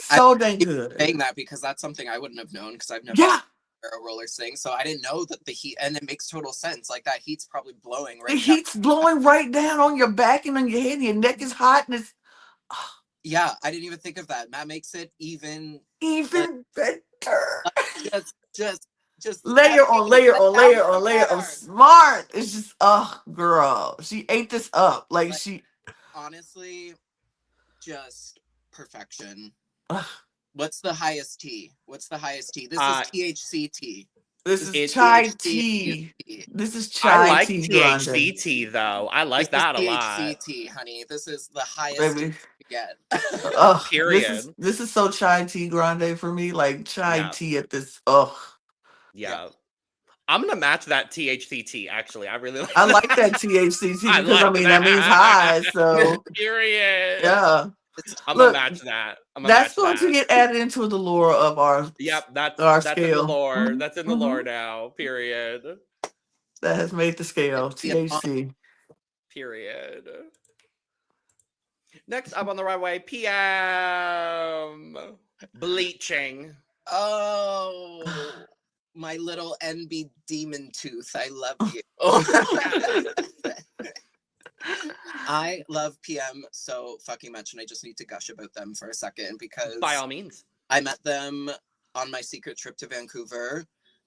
dang good. Saying that because that's something I wouldn't have known, because I've never a roller sing, so I didn't know that the heat, and it makes total sense. Like that heat's probably blowing right. The heat's blowing right down on your back and on your head, and your neck is hot, and it's. Yeah, I didn't even think of that. That makes it even better. Just layer on layer on layer on layer of smart. It's just, girl, she ate this up. Like she, honestly, just perfection. What's the highest T? This is THC tea. This is chai tea. This is chai I like tea THC tea though. I like that a lot. THC tea, honey. This is the highest you get. Period. This is so chai tea grande for me. Like chai tea at this. Yeah. I'm gonna match that THC tea. Actually, I really like. I like that THC tea because that means high. So period. Yeah. I'm gonna match that. That's going to get added into the lore of our. That's scale. In the lore. Mm-hmm. That's in the lore now. Period. That has made the scale. THC. Period. Next up on the runway, PM bleaching. Oh, my little NB demon tooth. I love you. I love PM so fucking much, and I just need to gush about them for a second because by all means, I met them on my secret trip to Vancouver,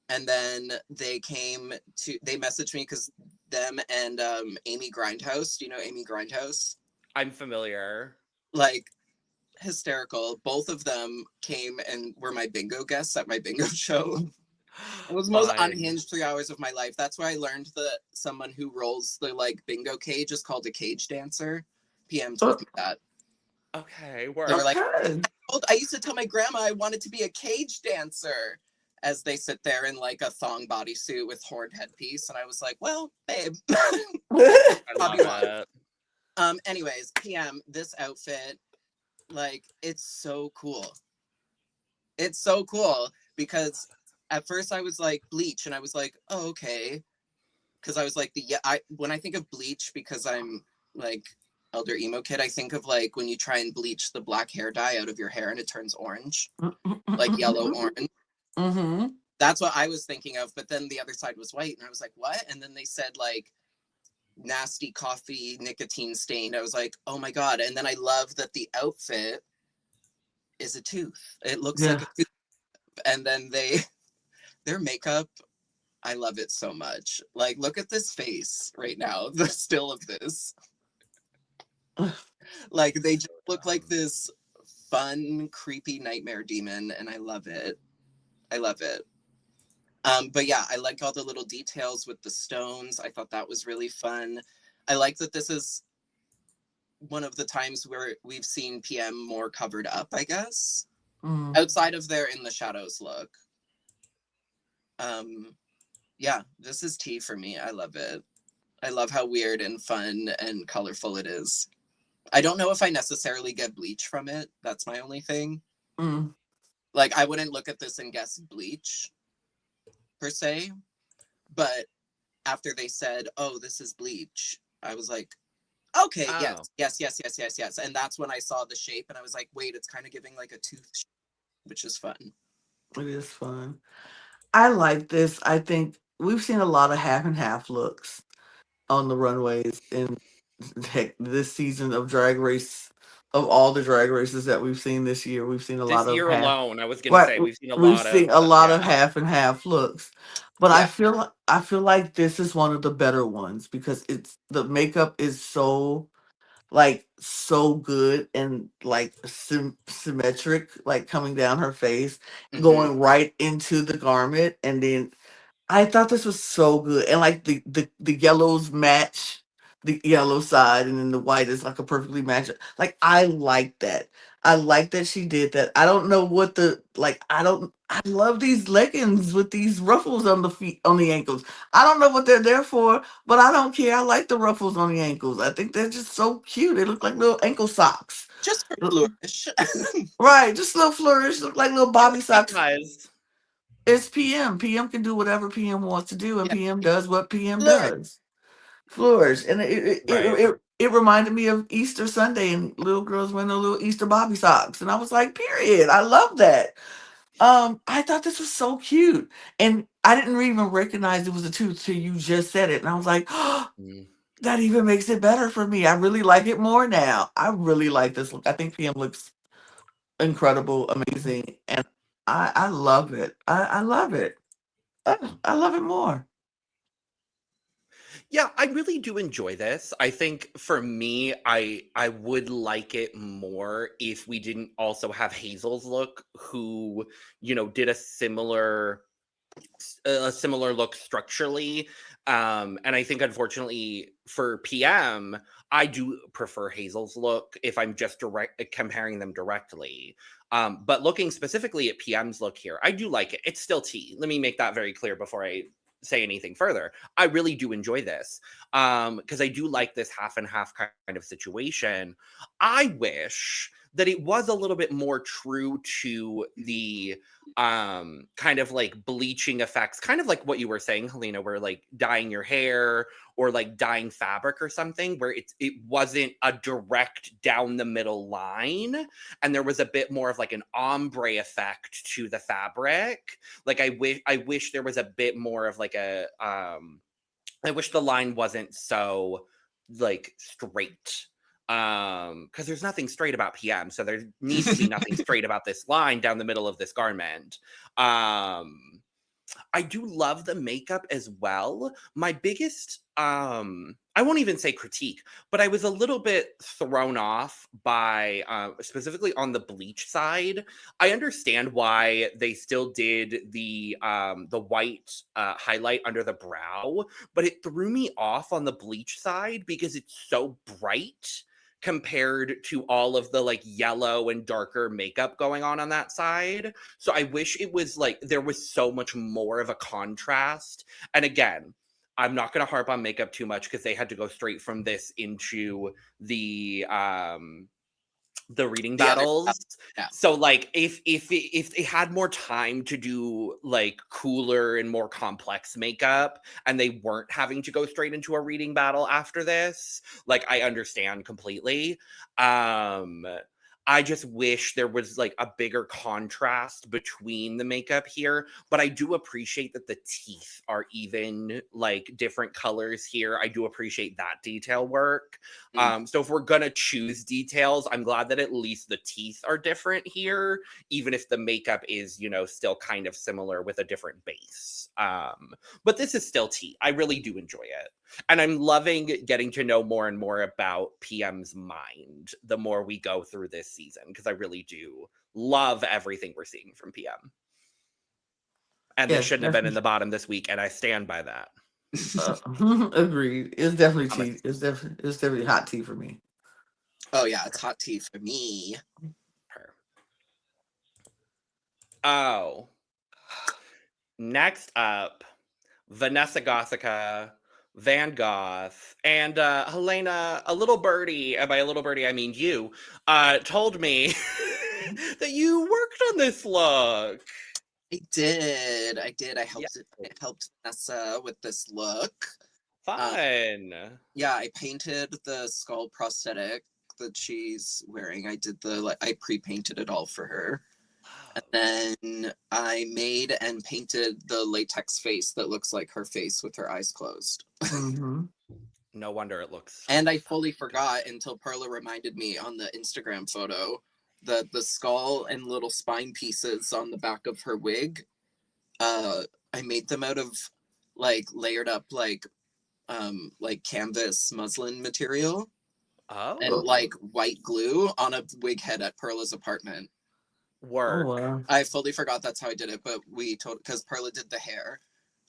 and then they messaged me because them and Amy Grindhouse. Do you know Amy Grindhouse? I'm familiar. Like, hysterical. Both of them came and were my bingo guests at my bingo show. It was the most unhinged 3 hours of my life. That's where I learned that someone who rolls the bingo cage is called a cage dancer. PM told me that. Okay, they were like, I used to tell my grandma I wanted to be a cage dancer, as they sit there in like a thong bodysuit with horned headpiece, and I was like, well, babe. I love that. Anyways, PM, this outfit, like, it's so cool. It's so cool because at first I was like bleach, and I was like, oh, okay, because I was like when I think of bleach, because I'm like elder emo kid, I think of like when you try and bleach the black hair dye out of your hair and it turns orange, like yellow orange. Mm-hmm. That's what I was thinking of, but then the other side was white, and I was like, what? And then they said like nasty coffee nicotine stained. I was like, oh my god. And then I love that the outfit is a tooth. It looks like a tooth. And then their makeup, I love it so much. Like, look at this face right now, the still of this. Like, they just look like this fun, creepy nightmare demon, and I love it. I love it. But yeah, I like all the little details with the stones. I thought that was really fun. I like that this is one of the times where we've seen PM more covered up, I guess. Outside of their in the shadows look. Yeah, this is tea for me. I love it. I love how weird and fun and colorful it is. I don't know if I necessarily get bleach from it. That's my only thing. Like, I wouldn't look at this and guess bleach per se, but after they said, oh, this is bleach, I was like, okay, yes. And that's when I saw the shape, and I was like, wait, it's kind of giving like a tooth shape, which is fun. It is fun. I like this. I think we've seen a lot of half and half looks on the runways in this season of Drag Race. Of all the drag races that we've seen this year, we've seen a lot of this year alone. I was gonna say we've seen a lot of half and half looks, but I feel like this is one of the better ones because the makeup is so good and like symmetric, like coming down her face, going right into the garment, and then I thought this was so good, and like the yellows match the yellow side, and then the white is like a perfectly matched. Like, I like that. I like that she did that. I don't know what I love these leggings with these ruffles on the feet, on the ankles. I don't know what they're there for, but I don't care. I like the ruffles on the ankles. I think they're just so cute. They look like little ankle socks. Just for flourish. Right, just little flourish. Look like little bobby socks. It's PM. PM can do whatever PM wants to do, and PM does what PM does. Flourish. And it reminded me of Easter Sunday, and little girls wearing their little Easter bobby socks. And I was like, period. I love that. I thought this was so cute. And I didn't even recognize it was a tooth till you just said it. And I was like, oh, that even makes it better for me. I really like it more now. I really like this look. I think PM looks incredible, amazing. And I love it. I love it. I love it more. Yeah, I really do enjoy this. I think for me, I would like it more if we didn't also have Hazel's look, who, did a similar a similar look structurally. And I think, unfortunately, for PM, I do prefer Hazel's look if I'm just comparing them directly. But looking specifically at PM's look here, I do like it. It's still tea. Let me make that very clear before I say anything further. I really do enjoy this because I do like this half and half kind of situation. I wish that it was a little bit more true to the kind of like bleaching effects, kind of like what you were saying, Helena, where like dyeing your hair or like dyeing fabric or something, where it wasn't a direct down the middle line, and there was a bit more of like an ombre effect to the fabric. Like I wish there was a bit more of like a I wish the line wasn't so like straight. Because there's nothing straight about PM, so there needs to be nothing straight about this line down the middle of this garment. I do love the makeup as well. My biggest I won't even say critique, but I was a little bit thrown off by specifically on the bleach side. I understand why they still did the white highlight under the brow, but it threw me off on the bleach side because it's so bright compared to all of the like yellow and darker makeup going on that side. So I wish it was like there was so much more of a contrast. And again, I'm not going to harp on makeup too much because they had to go straight from this into the reading battles. Yeah. So like if they had more time to do like cooler and more complex makeup and they weren't having to go straight into a reading battle after this, like I understand completely. I just wish there was like a bigger contrast between the makeup here, but I do appreciate that the teeth are even like different colors here. I do appreciate that detail work. So if we're gonna choose details, I'm glad that at least the teeth are different here, even if the makeup is, you know, still kind of similar with a different base. But this is still tea. I really do enjoy it. And I'm loving getting to know more and more about PM's mind the more we go through this season, because I really do love everything we're seeing from PM. And this shouldn't have been in the bottom this week, and I stand by that. Agreed. It's definitely tea. It's definitely hot tea for me. Oh yeah, it's hot tea for me. Oh. Next up, Vanessa Gothica, Van Goth, and Helena, a little birdie, and by a little birdie I mean you, told me that you worked on this look. I did. I helped Vanessa with this look. Fun. Yeah, I painted the skull prosthetic that she's wearing. I pre-painted it all for her. And then I made and painted the latex face that looks like her face with her eyes closed. Mm-hmm. No wonder it looks. And I fully forgot until Perla reminded me on the Instagram photo that the skull and little spine pieces on the back of her wig, I made them out of like layered up like canvas muslin material. Oh. And like white glue on a wig head at Perla's apartment. Work. Oh, wow. I fully forgot that's how I did it, but we told because Perla did the hair.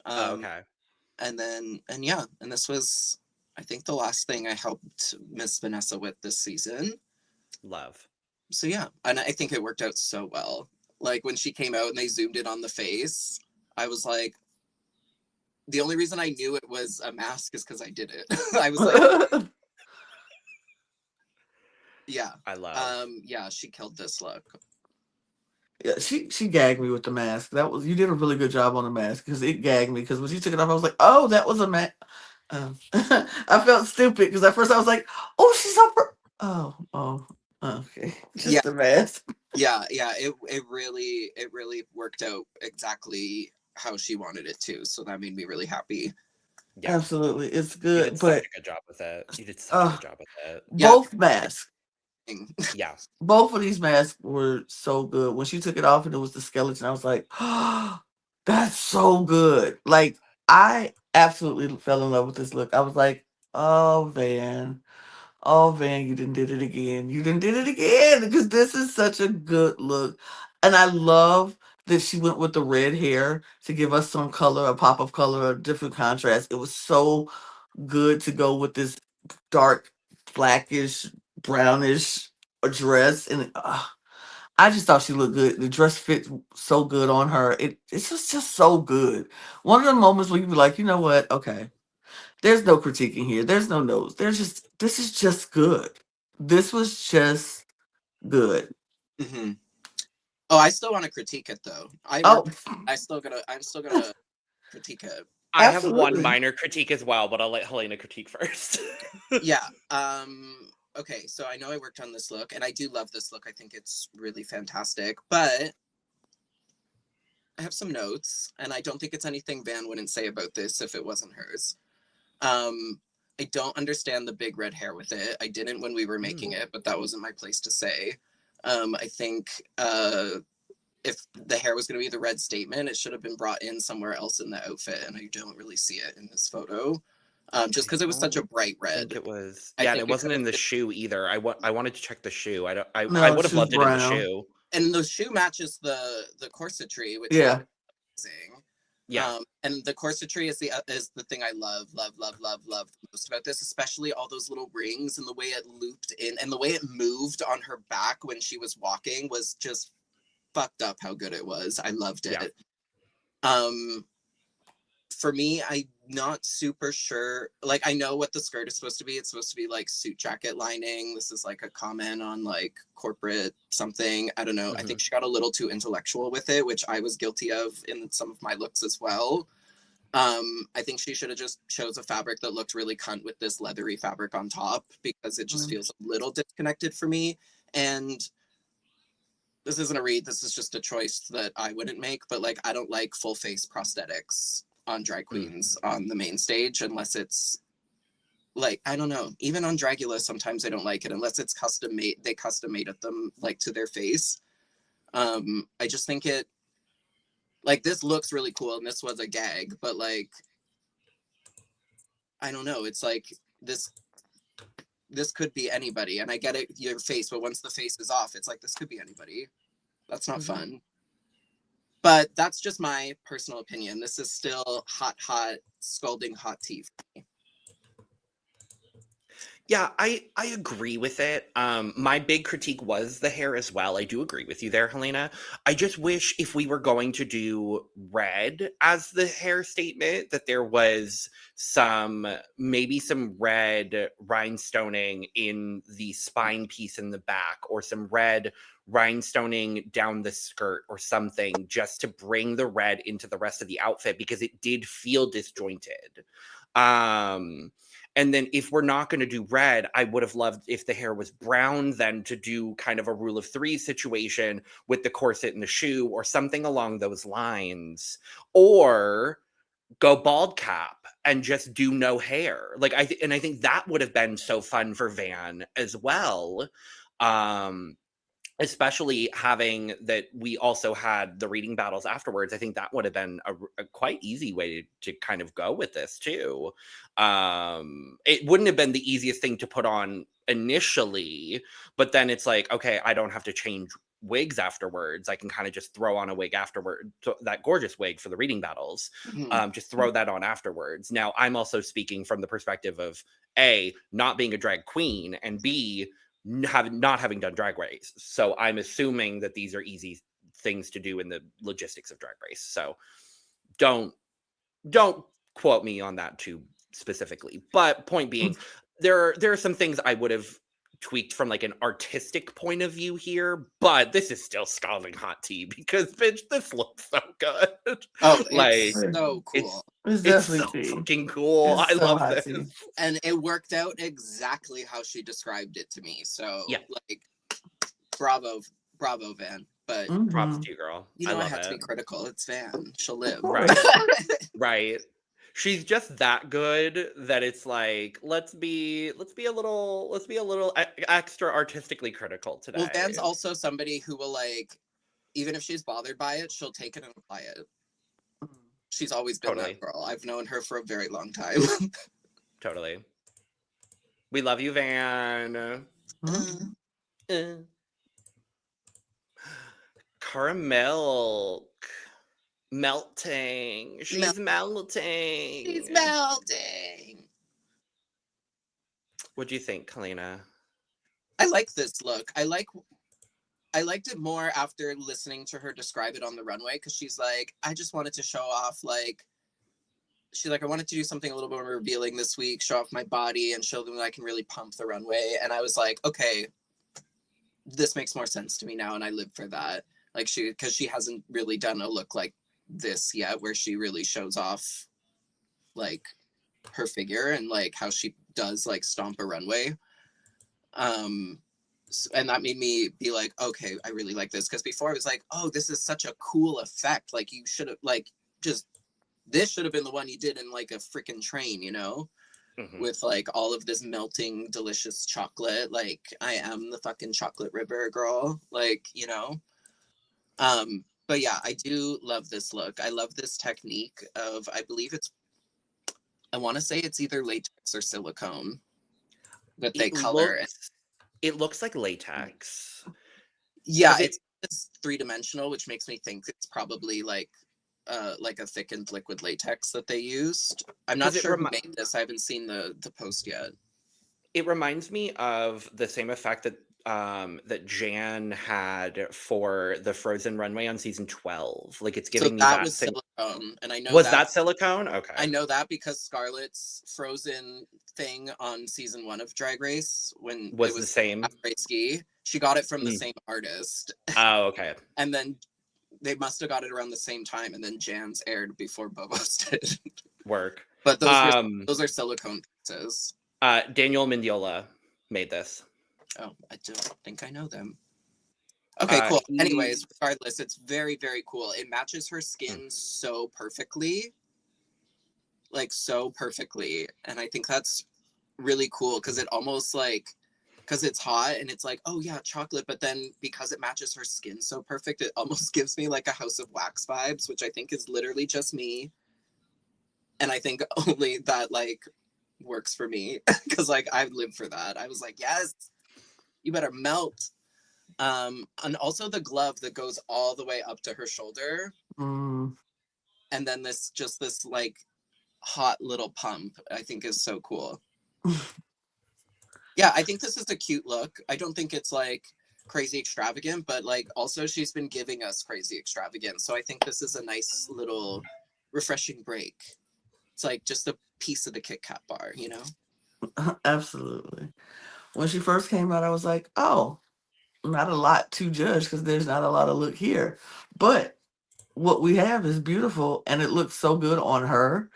Okay. And this was, I think, the last thing I helped Miss Vanessa with this season. Love. So yeah, and I think it worked out so well. Like when she came out and they zoomed in on the face, I was like, the only reason I knew it was a mask is because I did it. I was like, yeah, I love. Yeah, she killed this look. Yeah, she gagged me with the mask. You did a really good job on the mask because it gagged me. Because when she took it off, I was like, "Oh, that was a mask." I felt stupid because at first I was like, "Oh, she's up." Okay, just the mask. Yeah. It really worked out exactly how she wanted it to. So that made me really happy. Yeah. Absolutely, it's good. You did such a good job with it. You did such a good job with it. Both masks. Yeah. Both of these masks were so good. When she took it off and it was the skeleton, I was like, oh, that's so good. Like, I absolutely fell in love with this look. I was like, oh, Van, you done did it again. You done did it again. Because this is such a good look. And I love that she went with the red hair to give us some color, a pop of color, a different contrast. It was so good to go with this dark, blackish, brownish dress. And I just thought she looked good. The dress fit so good on her. It's just so good. One of the moments where you be like, you know what? Okay. There's no critiquing here. There's no notes. This is just good. This was just good. Mm-hmm. Oh, I still want to critique it though. I'm still gonna critique it. I have one minor critique as well, but I'll let Helena critique first. Yeah. Okay, so I know I worked on this look, and I do love this look. I think it's really fantastic, but I have some notes, and I don't think it's anything Van wouldn't say about this if it wasn't hers. I don't understand the big red hair with it. I didn't when we were making it, but that wasn't my place to say. I think if the hair was going to be the red statement, it should have been brought in somewhere else in the outfit, and I don't really see it in this photo. Just because it was such a bright red. It was, yeah, and it wasn't in the shoe either. I wanted to check the shoe. I would have loved it in the shoe. And the shoe matches the corsetry, which is amazing. Yeah. And the corsetry is the thing I love most about this, especially all those little rings and the way it looped in and the way it moved on her back when she was walking was just fucked up how good it was. I loved it. Yeah. For me, I'm not super sure. Like, I know what the skirt is supposed to be. It's supposed to be like suit jacket lining. This is like a comment on like corporate something. I don't know. I think she got a little too intellectual with it, which I was guilty of in some of my looks as well. I think she should have just chose a fabric that looked really cunt with this leathery fabric on top, because it just feels a little disconnected for me. And this isn't a read. This is just a choice that I wouldn't make. But like, I don't like full face prosthetics on drag queens on the main stage unless it's like, I don't know, even on Dragula sometimes I don't like it unless it's custom made. They custom made it them like to their face. I just think it like, this looks really cool and this was a gag, but like, I don't know, it's like this could be anybody, and I get it, your face, but once the face is off, it's like, this could be anybody. That's not fun. But that's just my personal opinion. This is still hot, scalding hot tea for me. Yeah, I agree with it. My big critique was the hair as well. I do agree with you there, Helena. I just wish if we were going to do red as the hair statement, that there was maybe some red rhinestoning in the spine piece in the back, or some red rhinestoning down the skirt or something, just to bring the red into the rest of the outfit, because it did feel disjointed. And then if we're not going to do red, I would have loved if the hair was brown, then to do kind of a rule of three situation with the corset and the shoe or something along those lines, or go bald cap and just do no hair. Like, I think that would have been so fun for Van as well. Especially having that we also had the reading battles afterwards. I think that would have been a quite easy way to kind of go with this too. It wouldn't have been the easiest thing to put on initially, but then it's like, okay, I don't have to change wigs afterwards. I can kind of just throw on a wig afterward, that gorgeous wig for the reading battles. Just throw that on afterwards. Now, I'm also speaking from the perspective of A, not being a drag queen, and B, not having done DragRace. So I'm assuming that these are easy things to do in the logistics of DragRace. So don't quote me on that too specifically. But point being, there are some things I would have tweaked from like an artistic point of view here, but this is still scalding hot tea because bitch, this looks so good. Oh, like, it's so cool. It's so fucking cool. I love this. Tea. And it worked out exactly how she described it to me. So yeah, like, bravo Van. But props to you, girl. You know, I have to be critical. It's Van. She'll live. Right. Right. She's just that good that it's like, let's be a little extra artistically critical today. Well, Van's also somebody who will, like, even if she's bothered by it, she'll take it and apply it. She's always been that girl. I've known her for a very long time. Totally. We love you, Van. Karamilk. Melting. She's melting. She's melting. What do you think, Helena? I like this look. I liked it more after listening to her describe it on the runway, because she's like, I just wanted to show off, like, she's like, I wanted to do something a little bit more revealing this week, show off my body and show them that I can really pump the runway. And I was like, okay, this makes more sense to me now, and I live for that. Like, because she hasn't really done a look like this yet, where she really shows off, like, her figure and, like, how she does, like, stomp a runway. And that made me be like, okay, I really like this. Because before I was like, oh, this is such a cool effect. Like, you should have, like, just, this should have been the one you did in, like, a freaking train, you know? Mm-hmm. With, like, all of this melting, delicious chocolate. Like, I am the fucking chocolate river girl. Like, you know? But yeah, I do love this look. I love this technique of, I believe I want to say it's either latex or silicone that they color. It looks like latex. Yeah, it's three-dimensional, which makes me think it's probably like a thickened liquid latex that they used. I'm not sure who made this. I haven't seen the post yet. It reminds me of the same effect that that Jan had for the Frozen runway on season 12. Like, it's giving me that was silicone, and I know was that silicone? Okay, I know that because Scarlett's Frozen thing on season 1 of Drag Race, when was the same ski, she got it from the same artist. Oh, okay. And then they must have got it around the same time, and then Jan's aired before Bobo's did. Work. But those are silicone pieces. Daniel Mendiola made this. Oh, I don't think I know them. Okay, cool. Anyways, regardless, it's very, very cool. It matches her skin so perfectly. Like, so perfectly. And I think that's really cool, because it almost, like, because it's hot and it's like, oh yeah, chocolate, but then because it matches her skin so perfect, it almost gives me like a House of Wax vibes, which I think is literally just me. And I think only that, like, works for me, because, like, I've lived for that. I was like, yes, you better melt. And also the glove that goes all the way up to her shoulder. And then this like hot little pump, I think is so cool. Yeah, I think this is a cute look. I don't think it's like crazy extravagant, but like also she's been giving us crazy extravagant. So I think this is a nice little refreshing break. It's like just a piece of the Kit Kat bar, you know? Absolutely. When she first came out, I was like, oh, not a lot to judge, because there's not a lot of look here. But what we have is beautiful, and it looks so good on her.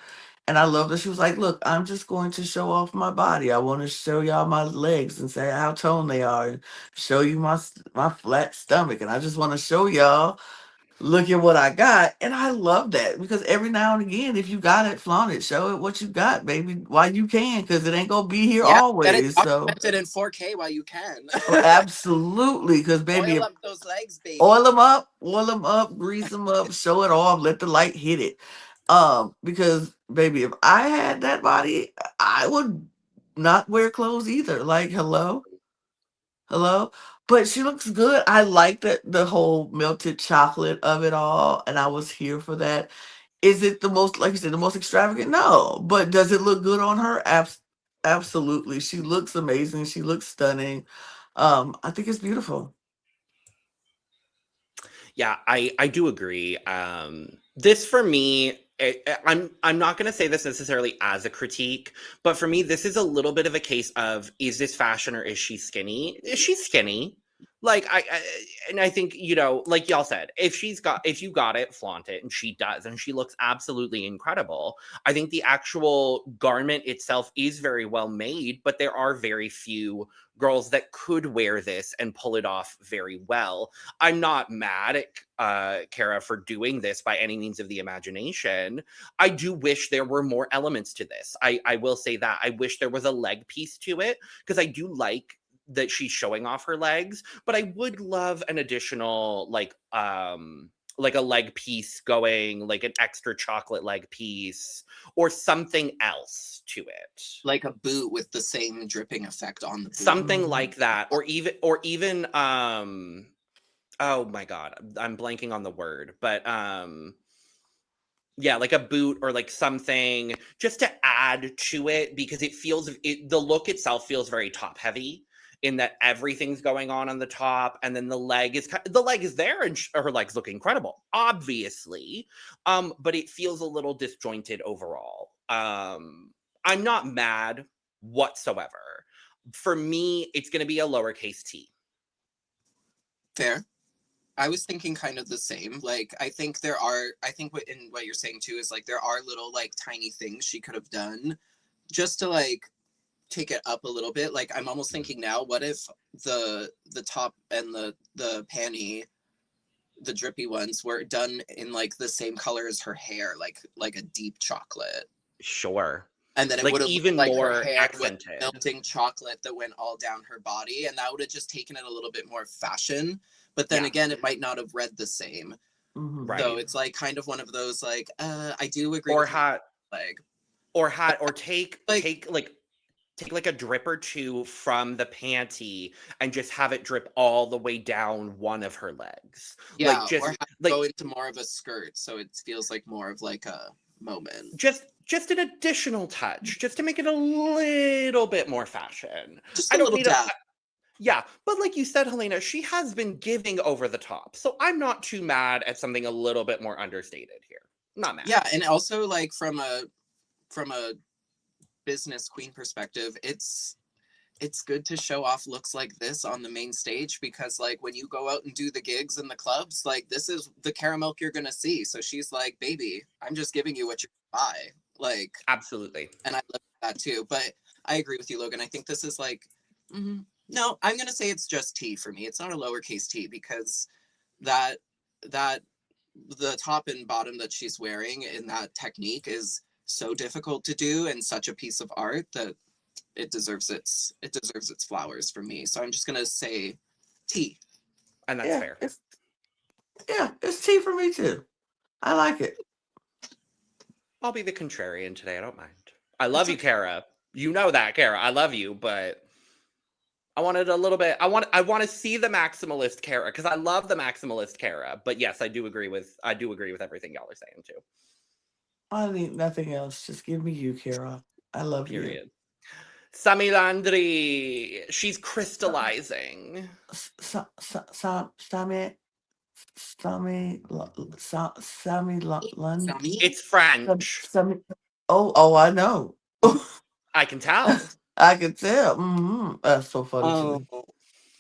And I love that she was like, look, I'm just going to show off my body. I want to show y'all my legs and say how toned they are, and show you my flat stomach. And I just want to show y'all, look at what I got. And I love that, because every now and again, if you got it, flaunt it, show it what you got, baby, while you can, because it ain't gonna be here always. So it in 4K while you can. Oh, absolutely, because baby, oil up those legs, baby. Oil them up, grease them up, show it off, let the light hit it. Because baby, if I had that body, I would not wear clothes either. Like, hello. But she looks good. I like that, the whole melted chocolate of it all, and I was here for that. Is it the most, like you said, the most extravagant? No. But does it look good on her? Absolutely. She looks amazing. She looks stunning. I think it's beautiful. Yeah, I do agree. This for me, I'm not going to say this necessarily as a critique, but for me, this is a little bit of a case of, is this fashion or is she skinny? Is she skinny? Like, I think, you know, like y'all said, if you got it, flaunt it, and she does, and she looks absolutely incredible. I think the actual garment itself is very well made, but there are very few girls that could wear this and pull it off very well. I'm not mad at Kara for doing this by any means of the imagination. I do wish there were more elements to this. I will say that. I wish there was a leg piece to it, because I do like that she's showing off her legs, but I would love an additional, like a leg piece going, like an extra chocolate leg piece or something else to it, like a boot with the same dripping effect on the boot. Something like that, or even oh my God, I'm blanking on the word, but yeah, like a boot or like something just to add to it, because the look itself feels very top heavy in that everything's going on the top, and then the leg is there, and her legs look incredible, obviously, but it feels a little disjointed overall. I'm not mad whatsoever. For me, it's going to be a lowercase t. Fair. I was thinking kind of the same. Like, I think what you're saying too is like there are little like tiny things she could have done just to like take it up a little bit. Like, I'm almost thinking now, what if the top and the panty, the drippy ones, were done in like the same color as her hair, like a deep chocolate. Sure. And then it like would have even like more her hair accented, with melting chocolate that went all down her body, and that would have just taken it a little bit more fashion. But then again, it might not have read the same. Right. So it's like kind of one of those like, I do agree. Or with hat, leg. Or take like a drip or two from the panty and just have it drip all the way down one of her legs. Yeah, like just or go into more of a skirt, so it feels like more of like a moment. Just an additional touch, just to make it a little bit more fashion. Just I don't need a yeah, but like you said, Helena, she has been giving over the top, so I'm not too mad at something a little bit more understated here. Not mad. Yeah, and also like from a business queen perspective, it's good to show off looks like this on the main stage, because like when you go out and do the gigs in the clubs, like this is the Karamilk you're gonna see. So she's like, baby, I'm just giving you what you buy. Like, absolutely. And I love that too. But I agree with you, Logan. I think this is like, no, I'm gonna say it's just T for me. It's not a lowercase t, because that the top and bottom that she's wearing in that technique is so difficult to do and such a piece of art that it deserves its flowers for me. So I'm just gonna say T. And that's fair. It's T for me too. I like it. I'll be the contrarian today. I don't mind. I love you, Kara. You know that, Kara. I love you, but I wanted a little bit. I want to see the maximalist Kara, because I love the maximalist Kara. But yes, I do agree with everything y'all are saying too. I need nothing else. Just give me you, Kara. I love you. Sami Landri, she's crystallizing. Sami Landri. It's French. Oh, I know. I can tell. I can tell. That's so funny.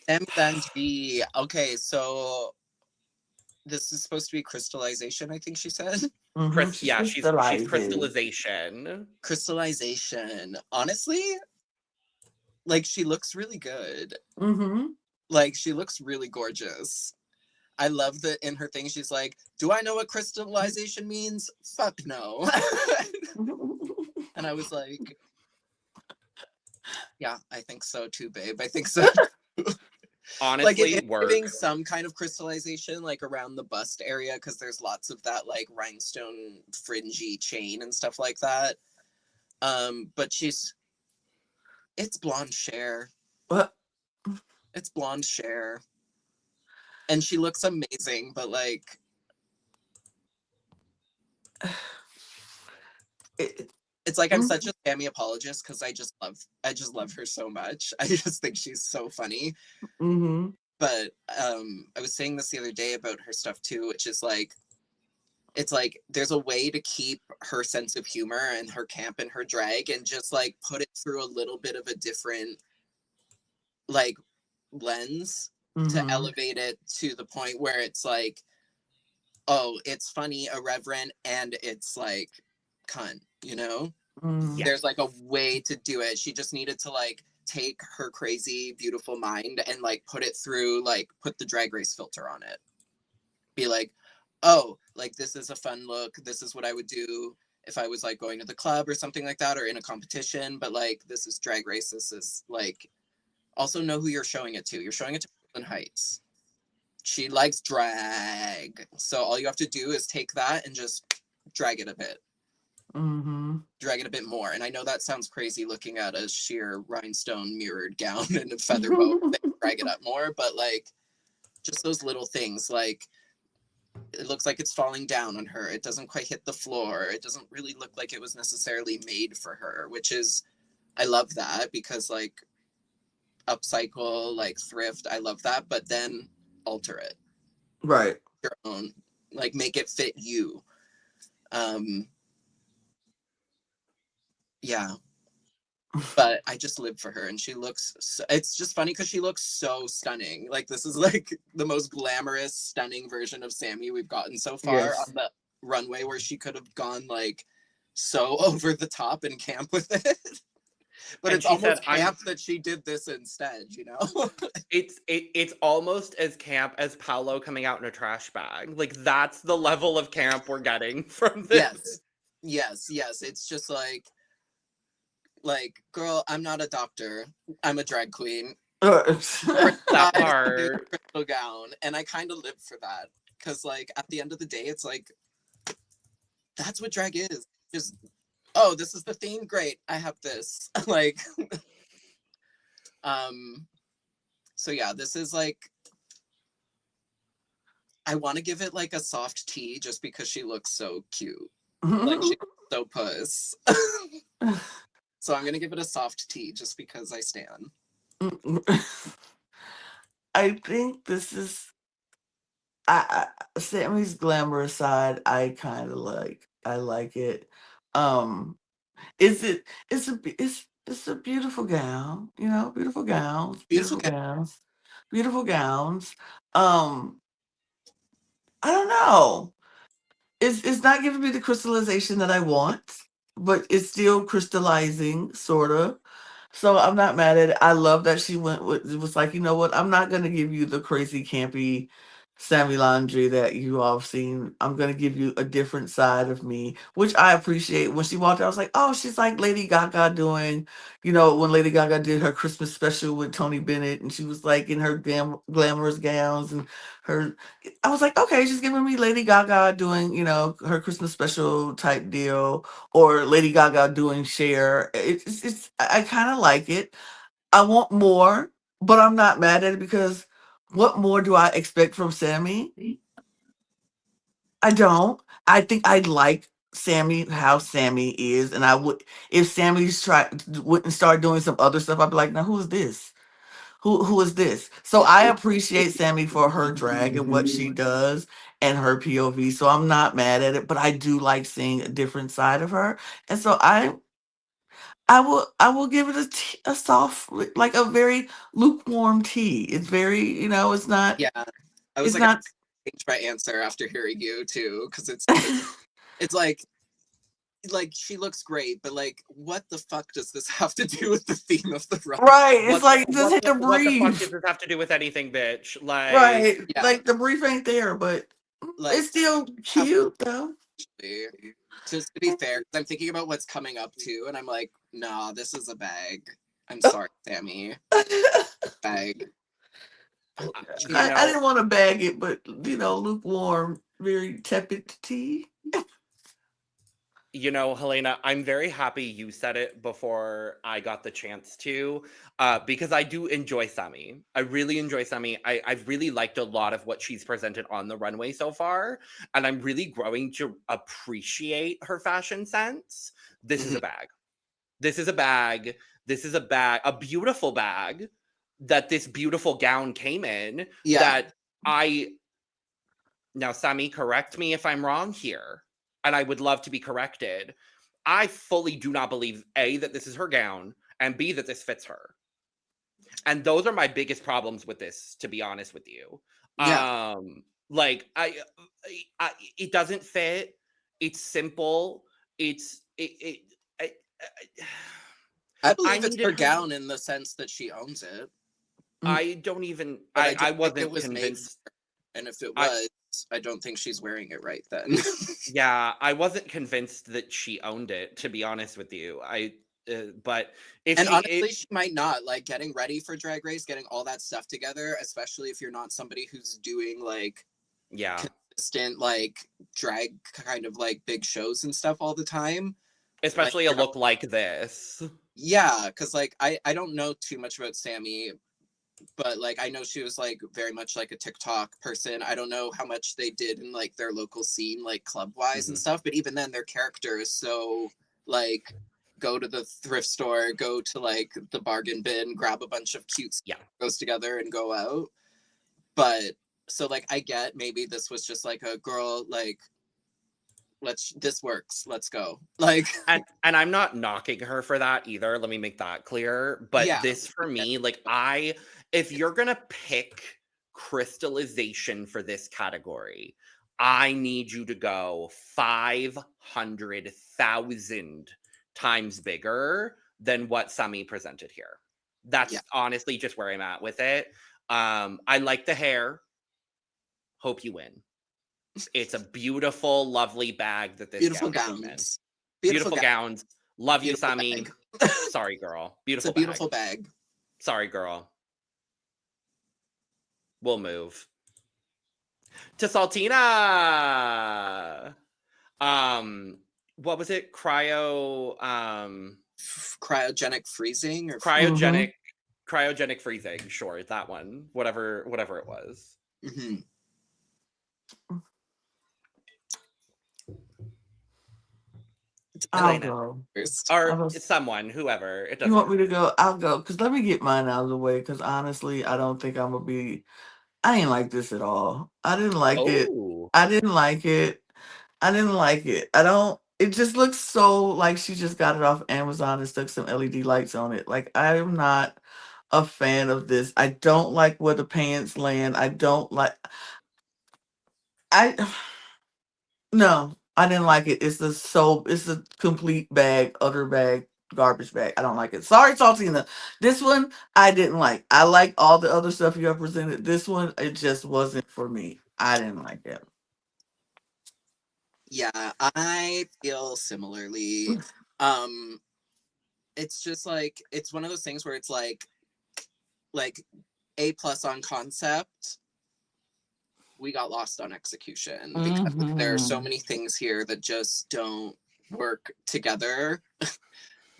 Landri. Okay, so this is supposed to be crystallization, I think she said. She's crystallization. Crystallization. Honestly, like, she looks really good. Like, she looks really gorgeous. I love that in her thing, she's like, do I know what crystallization means? Fuck no. And I was like, yeah, I think so too, babe. I think so. Honestly, like giving some kind of crystallization like around the bust area, because there's lots of that like rhinestone fringy chain and stuff like that. But it's blonde Cher. What? It's blonde Cher. And she looks amazing, but like it's like I'm such a Sami apologist, because I just love her so much. I just think she's so funny. But I was saying this the other day about her stuff too, which is like, it's like there's a way to keep her sense of humor and her camp and her drag and just like put it through a little bit of a different like lens to elevate it to the point where it's like, oh, it's funny, irreverent, and it's like cunt, you know? There's like a way to do it. She just needed to like take her crazy, beautiful mind and like put it through, like put the DragRace filter on it. Be like, oh, like this is a fun look. This is what I would do if I was like going to the club or something like that, or in a competition. But like, this is DragRace. This is like, also know who you're showing it to. You're showing it to Brooklyn Heights. She likes drag. So all you have to do is take that and just drag it a bit. Drag it a bit more. And I know that sounds crazy looking at a sheer rhinestone mirrored gown and a feather boa. Drag it up more, but like, just those little things, like it looks like it's falling down on her. It doesn't quite hit the floor. It doesn't really look like it was necessarily made for her, which is, I love that, because like upcycle, like thrift, I love that, but then alter it. Right. Your own, like make it fit you. Yeah. But I just live for her, and she looks so, it's just funny because she looks so stunning. Like this is like the most glamorous, stunning version of Sami we've gotten so far on the runway, where she could have gone like so over the top and camp with it. But and it's almost camp that she did this instead, you know? It's almost as camp as Paolo coming out in a trash bag. Like that's the level of camp we're getting from this. Yes. It's just like, girl, I'm not a doctor. I'm a drag queen. That part. Crystal gown. And I kind of live for that. Because, like, at the end of the day, it's like, that's what drag is. Just, oh, this is the theme? Great. I have this. Like, so yeah, this is like, I want to give it like a soft T just because she looks so cute. Like, she's so puss. So I'm going to give it a soft T just because I stan. I think this is Sami's glamorous side. I kind of like. I like it. It's a beautiful gown, you know, beautiful gowns. I don't know. It's not giving me the crystallization that I want, but it's still crystallizing, sort of. So I'm not mad at it. I love that she went with, it was like, you know what? I'm not going to give you the crazy, campy Sami Landri that you all have seen. I'm going to give you a different side of me, which I appreciate. When she walked out, I was like, oh, she's like Lady Gaga doing, you know, when Lady Gaga did her Christmas special with Tony Bennett, and she was like in her glamorous gowns and her, I was like, okay, she's giving me Lady Gaga doing, you know, her Christmas special type deal, or Lady Gaga doing Cher. It's I kind of like it. I want more, but I'm not mad at it because what more do I expect from Sami? I don't. I think I like Sami, how Sami is, and I would, if Sami's wouldn't start doing some other stuff, I'd be like, now who is this? Who is this? So I appreciate Sami for her drag and what she does and her POV. So I'm not mad at it, but I do like seeing a different side of her. And so I will give it a soft, like a very lukewarm tea. It's very, you know, it's not. Yeah, I was it's like, not. I changed my answer after hearing you too, because it's like she looks great, but like, what the fuck does this have to do with the theme of the run? Right, it's like, just hit the brief. What the fuck does this have to do with anything, bitch? Like, right, yeah. Like the brief ain't there, but like, it's still cute though. Just to be fair, I'm thinking about what's coming up too, and I'm like, nah, this is a bag. I'm sorry, Sami. Bag. I didn't want to bag it, but you know, lukewarm, very tepid tea. You know, Helena, I'm very happy you said it before I got the chance to, because I do enjoy Sami. I really enjoy Sami. I've really liked a lot of what she's presented on the runway so far, and I'm really growing to appreciate her fashion sense. This is a bag. This is a bag. This is a bag, a beautiful bag that this beautiful gown came in. Yeah. Now, Sami, correct me if I'm wrong here, and I would love to be corrected. I fully do not believe, A, that this is her gown, and B, that this fits her. And those are my biggest problems with this, to be honest with you. Yeah. Like, it doesn't fit. It's simple. I believe it's her gown in the sense that she owns it. I don't even, I wasn't convinced. And if it was, I don't think she's wearing it right then. Yeah, I wasn't convinced that she owned it, to be honest with you. But if honestly, she might not. Like, getting ready for Drag Race, getting all that stuff together, especially if you're not somebody who's doing like consistent like drag kind of like big shows and stuff all the time. Especially like, a look like this. Yeah, because like I don't know too much about Sami but like I know she was like very much like a TikTok person. I don't know how much they did in like their local scene, like club wise and stuff, but even then their character is so like go to the thrift store, go to like the bargain bin, grab a bunch of cute stuff, goes together and go out. But so like I get maybe this was just like a girl like this works, let's go, like. And I'm not knocking her for that either, let me make that clear, but this for me, like if you're gonna pick crystallization for this category, I need you to go 500,000 times bigger than what Sami presented here. That's honestly just where I'm at with it. I like the hair. Hope you win. It's a beautiful, lovely bag that this beautiful gowns. Beautiful gowns. Love you, Sami. Sorry, girl. Beautiful. It's a beautiful bag. Sorry, girl. We'll move to Saltina. What was it? Cryogenic freezing or cryogenic freezing. Sure, that one. Whatever it was. Mm-hmm. I'll go. Or someone, whoever. It doesn't you want me to go? I'll go. Because let me get mine out of the way. Because honestly, I don't think I'm going to be... I didn't like this at all. I didn't like it. I didn't like it. I don't... It just looks so like she just got it off Amazon and stuck some LED lights on it. Like, I am not a fan of this. I don't like where the pants land. I don't like... No, I didn't like it. It's a complete bag, utter bag, garbage bag. I don't like it. Sorry, Saltina. This one I didn't like. I like all the other stuff you have presented. This one, it just wasn't for me. I didn't like it. Yeah, I feel similarly. It's just like it's one of those things where it's like A+ on concept. We got lost on execution because there are so many things here that just don't work together.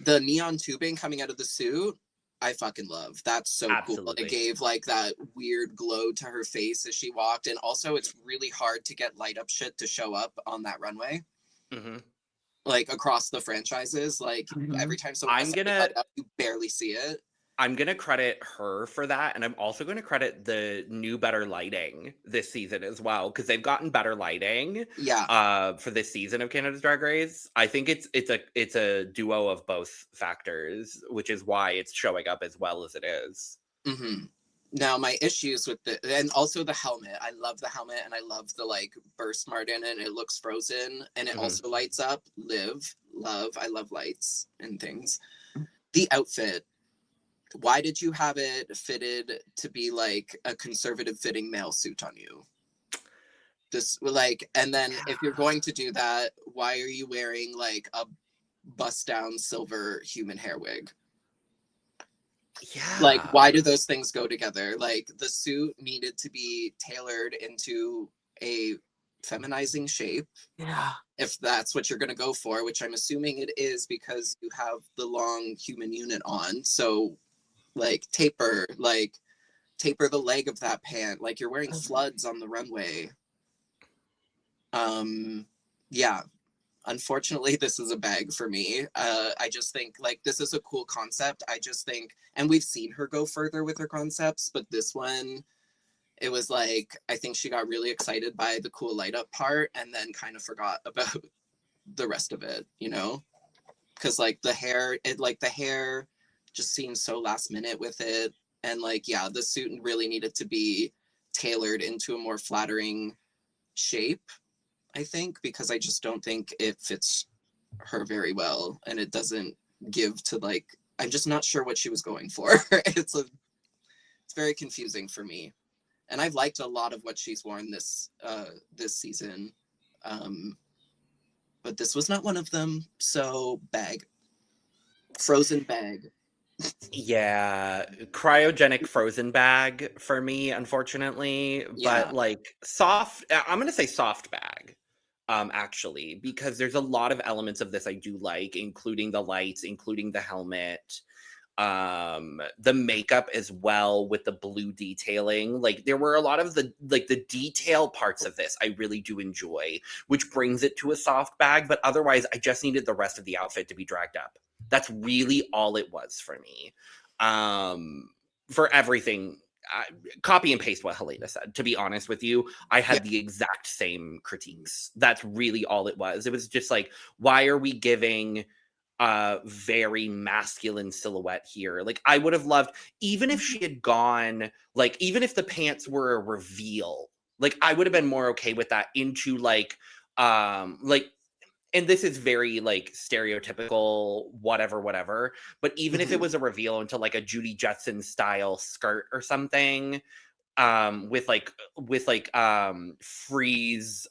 The neon tubing coming out of the suit, I fucking love. That's so cool. It gave like that weird glow to her face as she walked. And also it's really hard to get light up shit to show up on that runway. Like across the franchises, like every time someone light up, you barely see it. I'm going to credit her for that, and I'm also going to credit the new better lighting this season as well, because they've gotten better lighting for this season of Canada's Drag Race. I think it's a duo of both factors, which is why it's showing up as well as it is. Now, my issues with and also the helmet. I love the helmet, and I love the like burst smart in it, and it looks frozen, and it also lights up. I love lights and things. The outfit. Why did you have it fitted to be like a conservative fitting male suit on you? This like, and then if you're going to do that, why are you wearing like a bust down silver human hair wig? Yeah. Like, why do those things go together? Like, the suit needed to be tailored into a feminizing shape. Yeah. If that's what you're going to go for, which I'm assuming it is because you have the long human unit on. So like taper the leg of that pant, like you're wearing floods on the runway. Yeah, unfortunately this is a bag for me. I just think like this is a cool concept. I just think, and we've seen her go further with her concepts, but this one, it was like I think she got really excited by the cool light up part and then kind of forgot about the rest of it, you know, because like the hair just seems so last minute with it. And like, yeah, the suit really needed to be tailored into a more flattering shape, I think, because I just don't think it fits her very well. And it doesn't give to like, I'm just not sure what she was going for. It's very confusing for me. And I've liked a lot of what she's worn this season. But this was not one of them. So bag. Frozen bag. Yeah, cryogenic frozen bag for me, unfortunately. Yeah. But like soft, I'm gonna say soft bag, actually, because there's a lot of elements of this I do like, including the lights, including the helmet. The makeup as well with the blue detailing. Like there were a lot of the detail parts of this I really do enjoy, which brings it to a soft bag, but otherwise I just needed the rest of the outfit to be dragged up. That's really all it was for me. For everything, copy and paste what Helena said. To be honest with you, I had the exact same critiques. That's really all it was. It was just like, why are we giving a very masculine silhouette here? Like, I would have loved, even if she had gone, like, even if the pants were a reveal, like, I would have been more okay with that into like, and this is very like stereotypical, whatever. But even if it was a reveal into like a Judy Jetson style skirt or something, with freeze,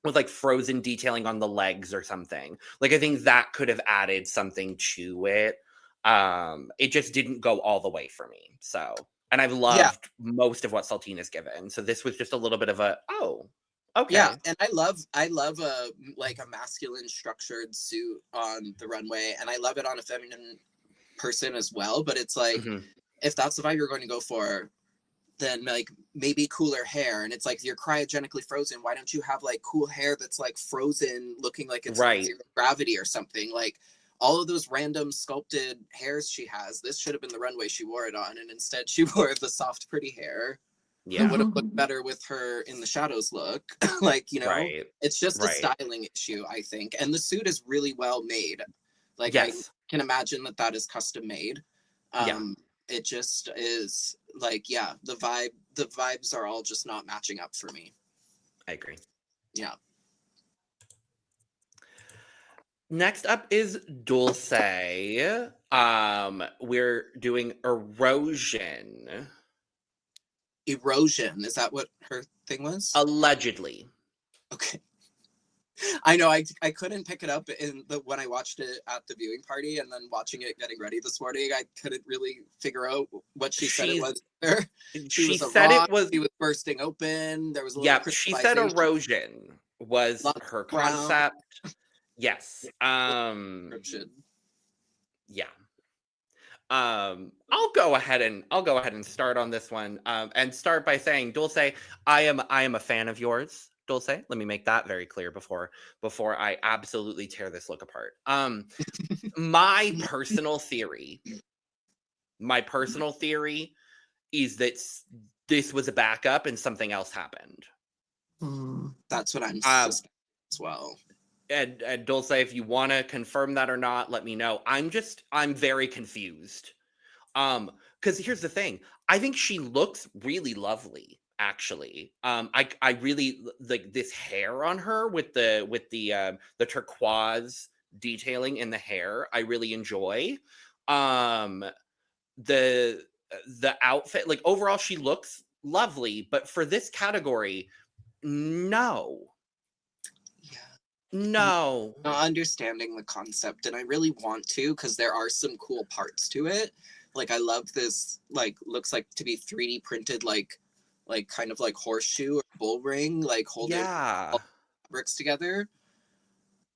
with like frozen detailing on the legs or something. Like I think that could have added something to it. It just didn't go all the way for me. So, and I've loved most of what Saltina's given. So this was just a little bit of a, okay. Yeah, and I love a like a masculine structured suit on the runway, and I love it on a feminine person as well. But it's like, if that's the vibe you're going to go for, then like maybe cooler hair. And it's like, you're cryogenically frozen. Why don't you have like cool hair that's like frozen, looking like it's right. zero gravity or something? Like all of those random sculpted hairs she has, this should have been the runway she wore it on, and instead she wore the soft, pretty hair. Yeah, it would have looked better with her in the shadows look. Like, you know, it's just a styling issue, I think. And the suit is really well made. Like, I can imagine that is custom made. It just is like, the vibes are all just not matching up for me. I agree. Yeah. Next up is Dulce. We're doing Erosion. Erosion, is that what her thing was? Allegedly. Okay. I know I couldn't pick it up when I watched it at the viewing party, and then watching it getting ready this morning, I couldn't really figure out what she said it was. She said it was bursting open. There was a little she said erosion was her concept. Yes. Yeah. I'll go ahead and start on this one, and start by saying, Dulce, I am a fan of yours, Dulce. Let me make that very clear before I absolutely tear this look apart. My personal theory is that this was a backup and something else happened. That's what I'm suspecting as well. And Dulce, if you want to confirm that or not, let me know. I'm very confused. Because here's the thing. I think she looks really lovely, actually. I really like this hair on her with the turquoise detailing in the hair. I really enjoy. The outfit, like overall, she looks lovely, but for this category, no. No. Not understanding the concept, and I really want to, because there are some cool parts to it. Like, I love this, like, looks like to be 3D printed, like kind of like horseshoe or bull ring, like holding all fabrics together.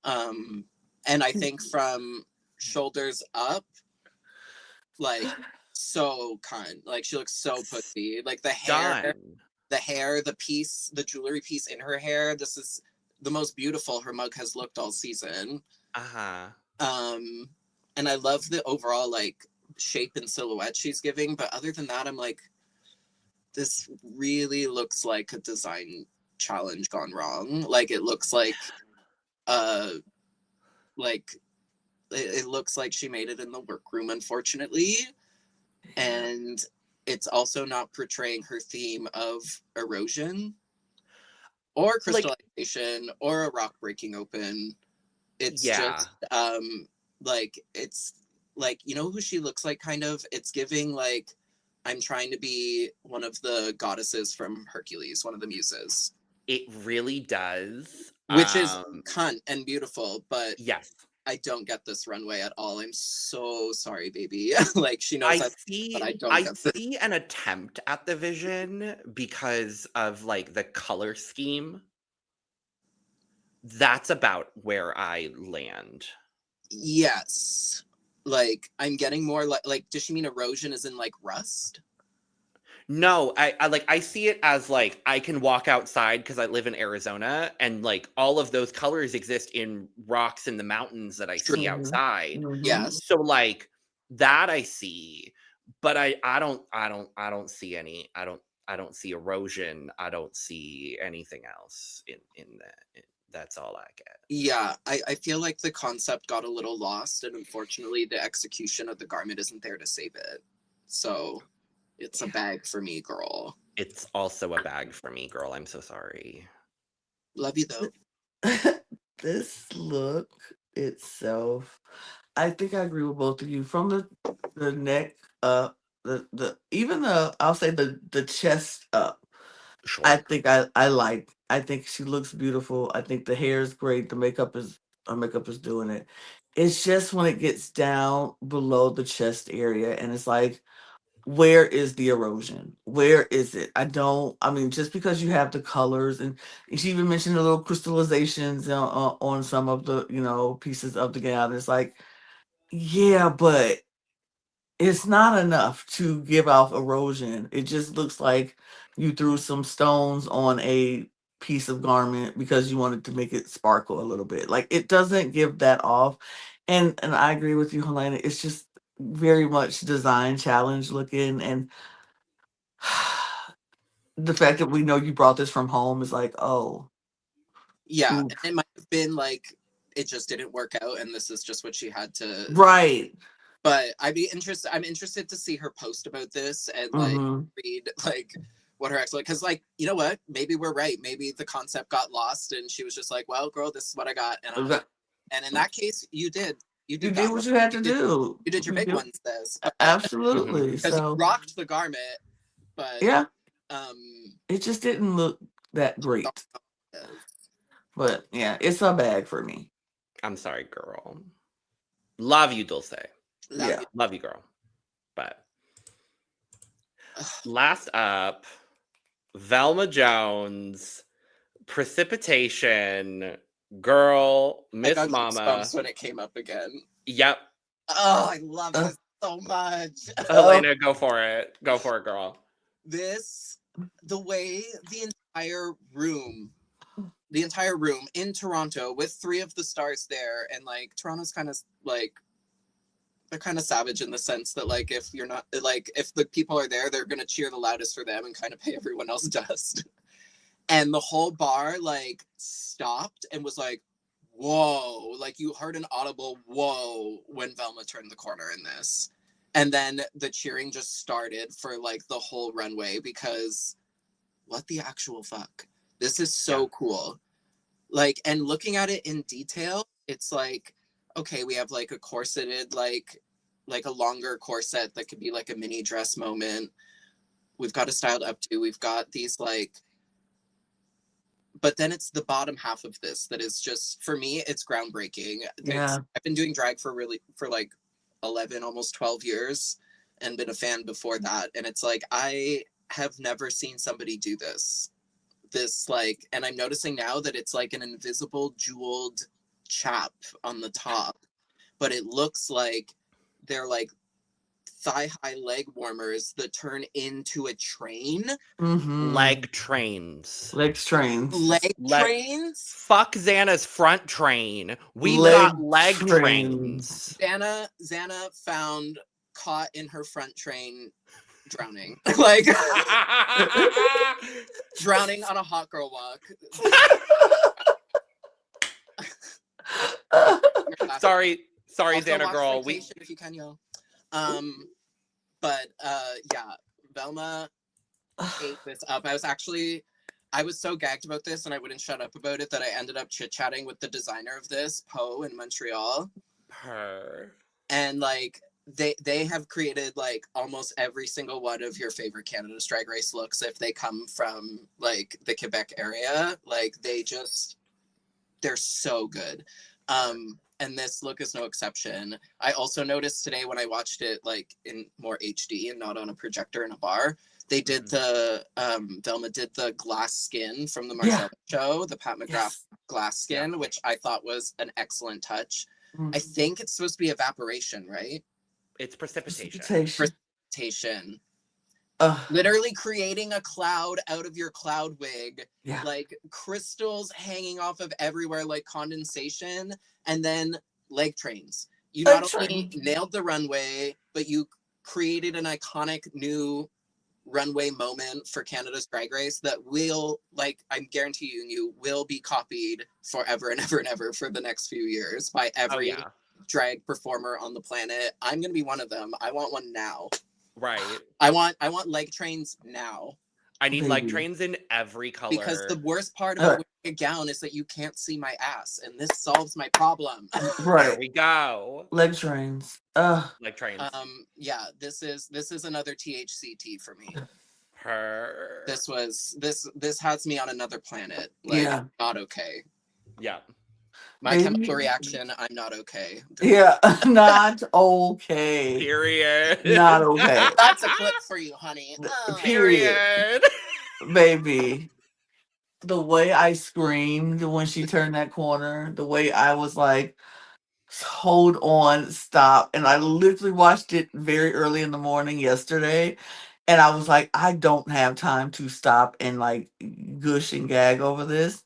And I think from shoulders up, like, so like, she looks so pussy. Like, the hair, the jewelry piece in her hair, this is the most beautiful her mug has looked all season. And I love the overall like shape and silhouette she's giving, but other than that, I'm like, this really looks like a design challenge gone wrong. Like, it looks like it looks like she made it in the workroom, unfortunately. And it's also not portraying her theme of erosion or crystallization, like, or a rock breaking open. It's just like, it's like, you know who she looks like, kind of? It's giving like, I'm trying to be one of the goddesses from Hercules, one of the muses. It really does. Which is cunt and beautiful, but yes, I don't get this runway at all. I'm so sorry, baby. Like, she knows but I don't get this. See an attempt at the vision because of like the color scheme. That's about where I land. Yes. Like, I'm getting more like, does she mean erosion as in like rust? No, I see it as like I can walk outside because I live in Arizona, and like all of those colors exist in rocks in the mountains that I see outside. Yes. So like that I see, but I don't see any. I don't see erosion. I don't see anything else in that. That's all I get. Yeah, I feel like the concept got a little lost, and unfortunately the execution of the garment isn't there to save it. So it's a bag for me, girl. It's also a bag for me, girl. I'm so sorry. Love you though. This look itself, I think I agree with both of you. From the neck up, the even the I'll say the chest up. Sure. I think I like. I think she looks beautiful. I think the hair is great. The makeup is doing it. It's just when it gets down below the chest area, and it's like, where is the erosion? Where is it? I mean, just because you have the colors, and she even mentioned the little crystallizations on some of the, pieces of the gown. It's like, yeah, but it's not enough to give off erosion. It just looks like you threw some stones on a piece of garment because you wanted to make it sparkle a little bit. Like, it doesn't give that off. And I agree with you, Helena. It's just very much design challenge looking, and the fact that we know you brought this from home is like, oh. Yeah, and it might have been like it just didn't work out, and this is just what she had to. Right. But I'm interested to see her post about this and like read like what her excellent, because like, you know what? Maybe we're right. Maybe the concept got lost, and she was just like, "Well, girl, this is what I got," and in that case, you did what you had to do. You did your big ones, this absolutely. because you rocked the garment, but yeah, it just didn't look that great. But yeah, it's a bag for me. I'm sorry, girl. Love you, Dulce. Love you, girl. But last up, Velma Jones, Precipitation, girl, Miss I got Mama. When it came up again. Yep. Oh, I love this so much. Helena, go for it. Go for it, girl. The way the entire room in Toronto with 3 of the stars there, and like Toronto's kind of like, they're kind of savage in the sense that like, if you're not like, if the people are there, they're gonna cheer the loudest for them and kind of pay everyone else dust. And the whole bar like stopped and was like, whoa, like you heard an audible whoa when Velma turned the corner in this. And then the cheering just started for like the whole runway, because what the actual fuck? This is so cool. Like, and looking at it in detail, it's like, okay, we have like a corseted, like a longer corset that could be like a mini dress moment. We've got a styled up to, we've got these like, but then it's the bottom half of this that is just, for me, it's groundbreaking. Yeah. I've been doing drag for like 11, almost 12 years and been a fan before that. And it's like, I have never seen somebody do this like, and I'm noticing now that it's like an invisible jeweled chap on the top, but it looks like they're like thigh-high leg warmers that turn into a train. Leg trains. Leg trains. Fuck Xana's front train. We've got leg trains. Xana found caught in her front train drowning. Like drowning on a hot girl walk. Sorry, also, Xana girl. If you can, y'all. But yeah, Velma ate this up. I was so gagged about this, and I wouldn't shut up about it, that I ended up chit-chatting with the designer of this, Poe, in Montreal. And like, they have created like almost every single one of your favorite Canada's Drag Race looks if they come from like the Quebec area. Like, they're so good. And this look is no exception. I also noticed today when I watched it like in more HD and not on a projector in a bar, they did Velma did the glass skin from the Marcel show, the Pat McGrath glass skin, which I thought was an excellent touch. I think it's supposed to be evaporation, right? It's precipitation. Precipitation. Literally creating a cloud out of your cloud wig. Yeah. Like crystals hanging off of everywhere like condensation. And then leg trains. You not only nailed the runway, but you created an iconic new runway moment for Canada's Drag Race that will, like, I'm guaranteeing you, will be copied forever and ever and ever for the next few years by every drag performer on the planet. I'm gonna be one of them. I want one now. Right. I want leg trains now. I need leg trains in every color. Because the worst part about wearing a gown is that you can't see my ass, and this solves my problem. Right. There we go. Leg trains. Leg trains. Yeah, this is another THCT for me. This has me on another planet. Like, not okay. Yeah. My chemical reaction, I'm not okay. Yeah, not okay. Period. Not okay. That's a clip for you, honey. Period. Baby. The way I screamed when she turned that corner, the way I was like, hold on, stop. And I literally watched it very early in the morning yesterday. And I was like, I don't have time to stop and like gush and gag over this.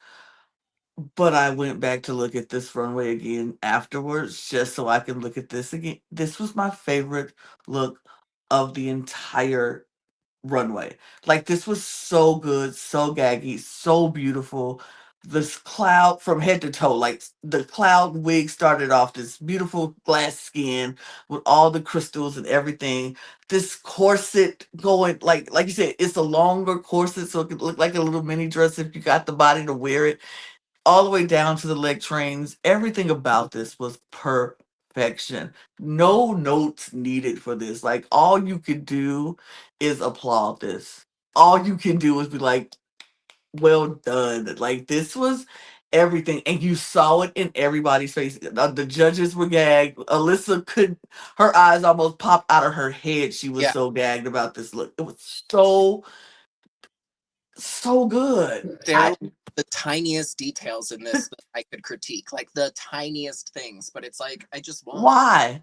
But I went back to look at this runway again afterwards just so I can look at this again. This was my favorite look of the entire runway. Like, this was so good, so gaggy, so beautiful. This cloud from head to toe, like the cloud wig started off this beautiful glass skin with all the crystals and everything. This corset going, like you said, it's a longer corset, so it could look like a little mini dress if you got the body to wear it. All the way down to the leg trains. Everything about this was perfection. No notes needed for this. Like, all you could do is applaud this. All you can do is be like, well done. Like, this was everything. And you saw it in everybody's face. The judges were gagged. Alyssa her eyes almost popped out of her head. She was so gagged about this look. It was so good. The tiniest details in this that I could critique, like the tiniest things, but it's like, I just want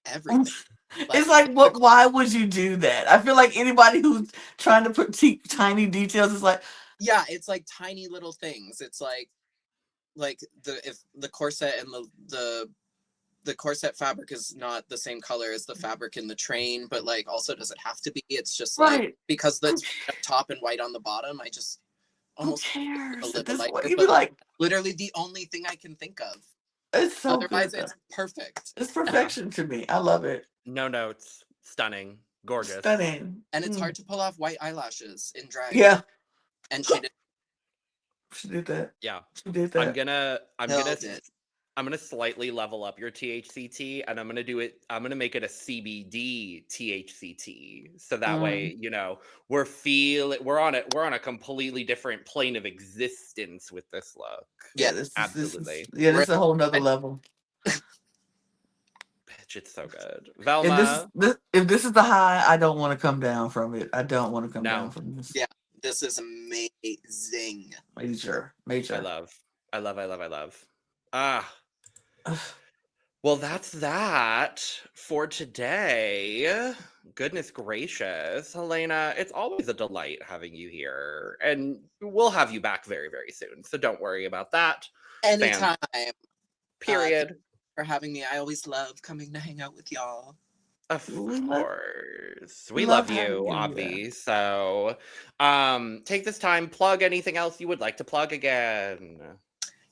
everything. It's like, why would you do that? I feel like anybody who's trying to put tiny details is like, yeah, it's like tiny little things. It's like if the corset and the corset fabric is not the same color as the fabric in the train, but like, also, does it have to be? It's just like, because that's top and white on the bottom, I just almost cares? A little lighter, you'd be like, literally the only thing I can think of. It's so otherwise good, it's perfect. It's perfection to me. I love it. No notes. Stunning. Gorgeous. Stunning. And it's hard to pull off white eyelashes in drag. Yeah. And she did. She did that. Yeah. She did that. I'm gonna slightly level up your THCT, and I'm gonna make it a CBD THCT, so that way, you know, we're on a completely different plane of existence with this look. Yeah, absolutely. This is a whole nother level. Bitch, it's so good. Velma, if this is the high, I don't want to come down from it. I don't want to come down from this. Yeah, this is amazing. Major. I love. Well, that's that for today. Goodness gracious, Helena, it's always a delight having you here, and we'll have you back very, very soon, so don't worry about that. Anytime. Period. For having me. I always love coming to hang out with y'all. Of course. We love you, Obvi. So take this time, plug anything else you would like to plug again.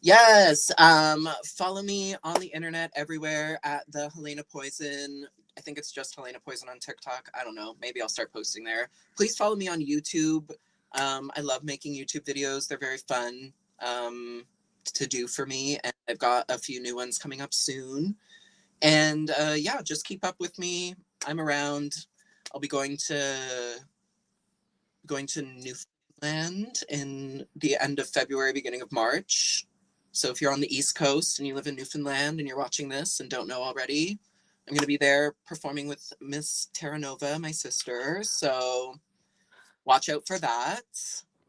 Yes. Follow me on the internet everywhere at the Helena Poison. I think it's just Helena Poison on TikTok. I don't know. Maybe I'll start posting there. Please follow me on YouTube. I love making YouTube videos. They're very fun to do for me. And I've got a few new ones coming up soon. And yeah, just keep up with me. I'm around. I'll be going to Newfoundland in the end of February, beginning of March. So if you're on the East Coast and you live in Newfoundland and you're watching this and don't know already, I'm going to be there performing with Miss Terra Nova, my sister. So watch out for that.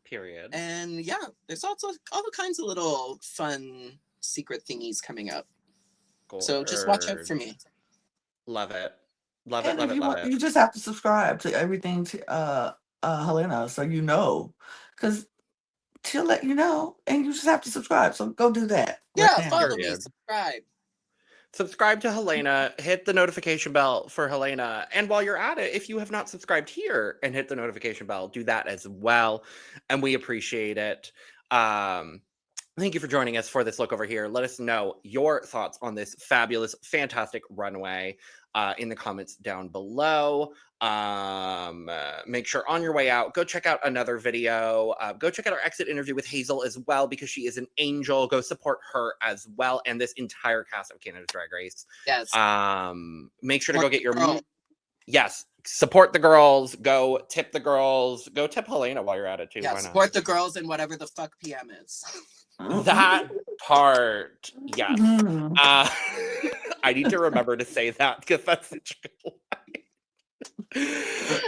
Period. And yeah, there's also all kinds of little fun secret thingies coming up. So just watch out for me. Love it. You just have to subscribe to everything to Helena, so you know, because she'll let you know, and you just have to subscribe. So go do that. Yeah, follow me, subscribe. Subscribe to Helena, hit the notification bell for Helena. And while you're at it, if you have not subscribed here and hit the notification bell, do that as well. And we appreciate it. Thank you for joining us for this look over here. Let us know your thoughts on this fabulous, fantastic runway in the comments down below. Make sure on your way out, go check out another video. Go check out our exit interview with Hazel as well, because she is an angel. Go support her as well, and this entire cast of Canada's Drag Race. Yes. Make sure to go get your... Yes. Support the girls. Go tip the girls. Go tip Helena while you're at it, too. Yeah, support the girls in whatever the fuck PM is. That part, yes. I need to remember to say that, because that's such a good line.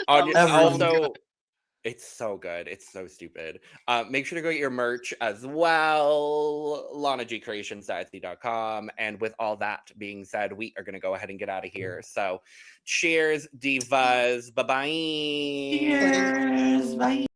Also, it's so good. It's so stupid. Make sure to go get your merch as well. LanaGCreations.etsy.com. And with all that being said, we are going to go ahead and get out of here. So, cheers, divas. Bye-bye. Cheers. Bye.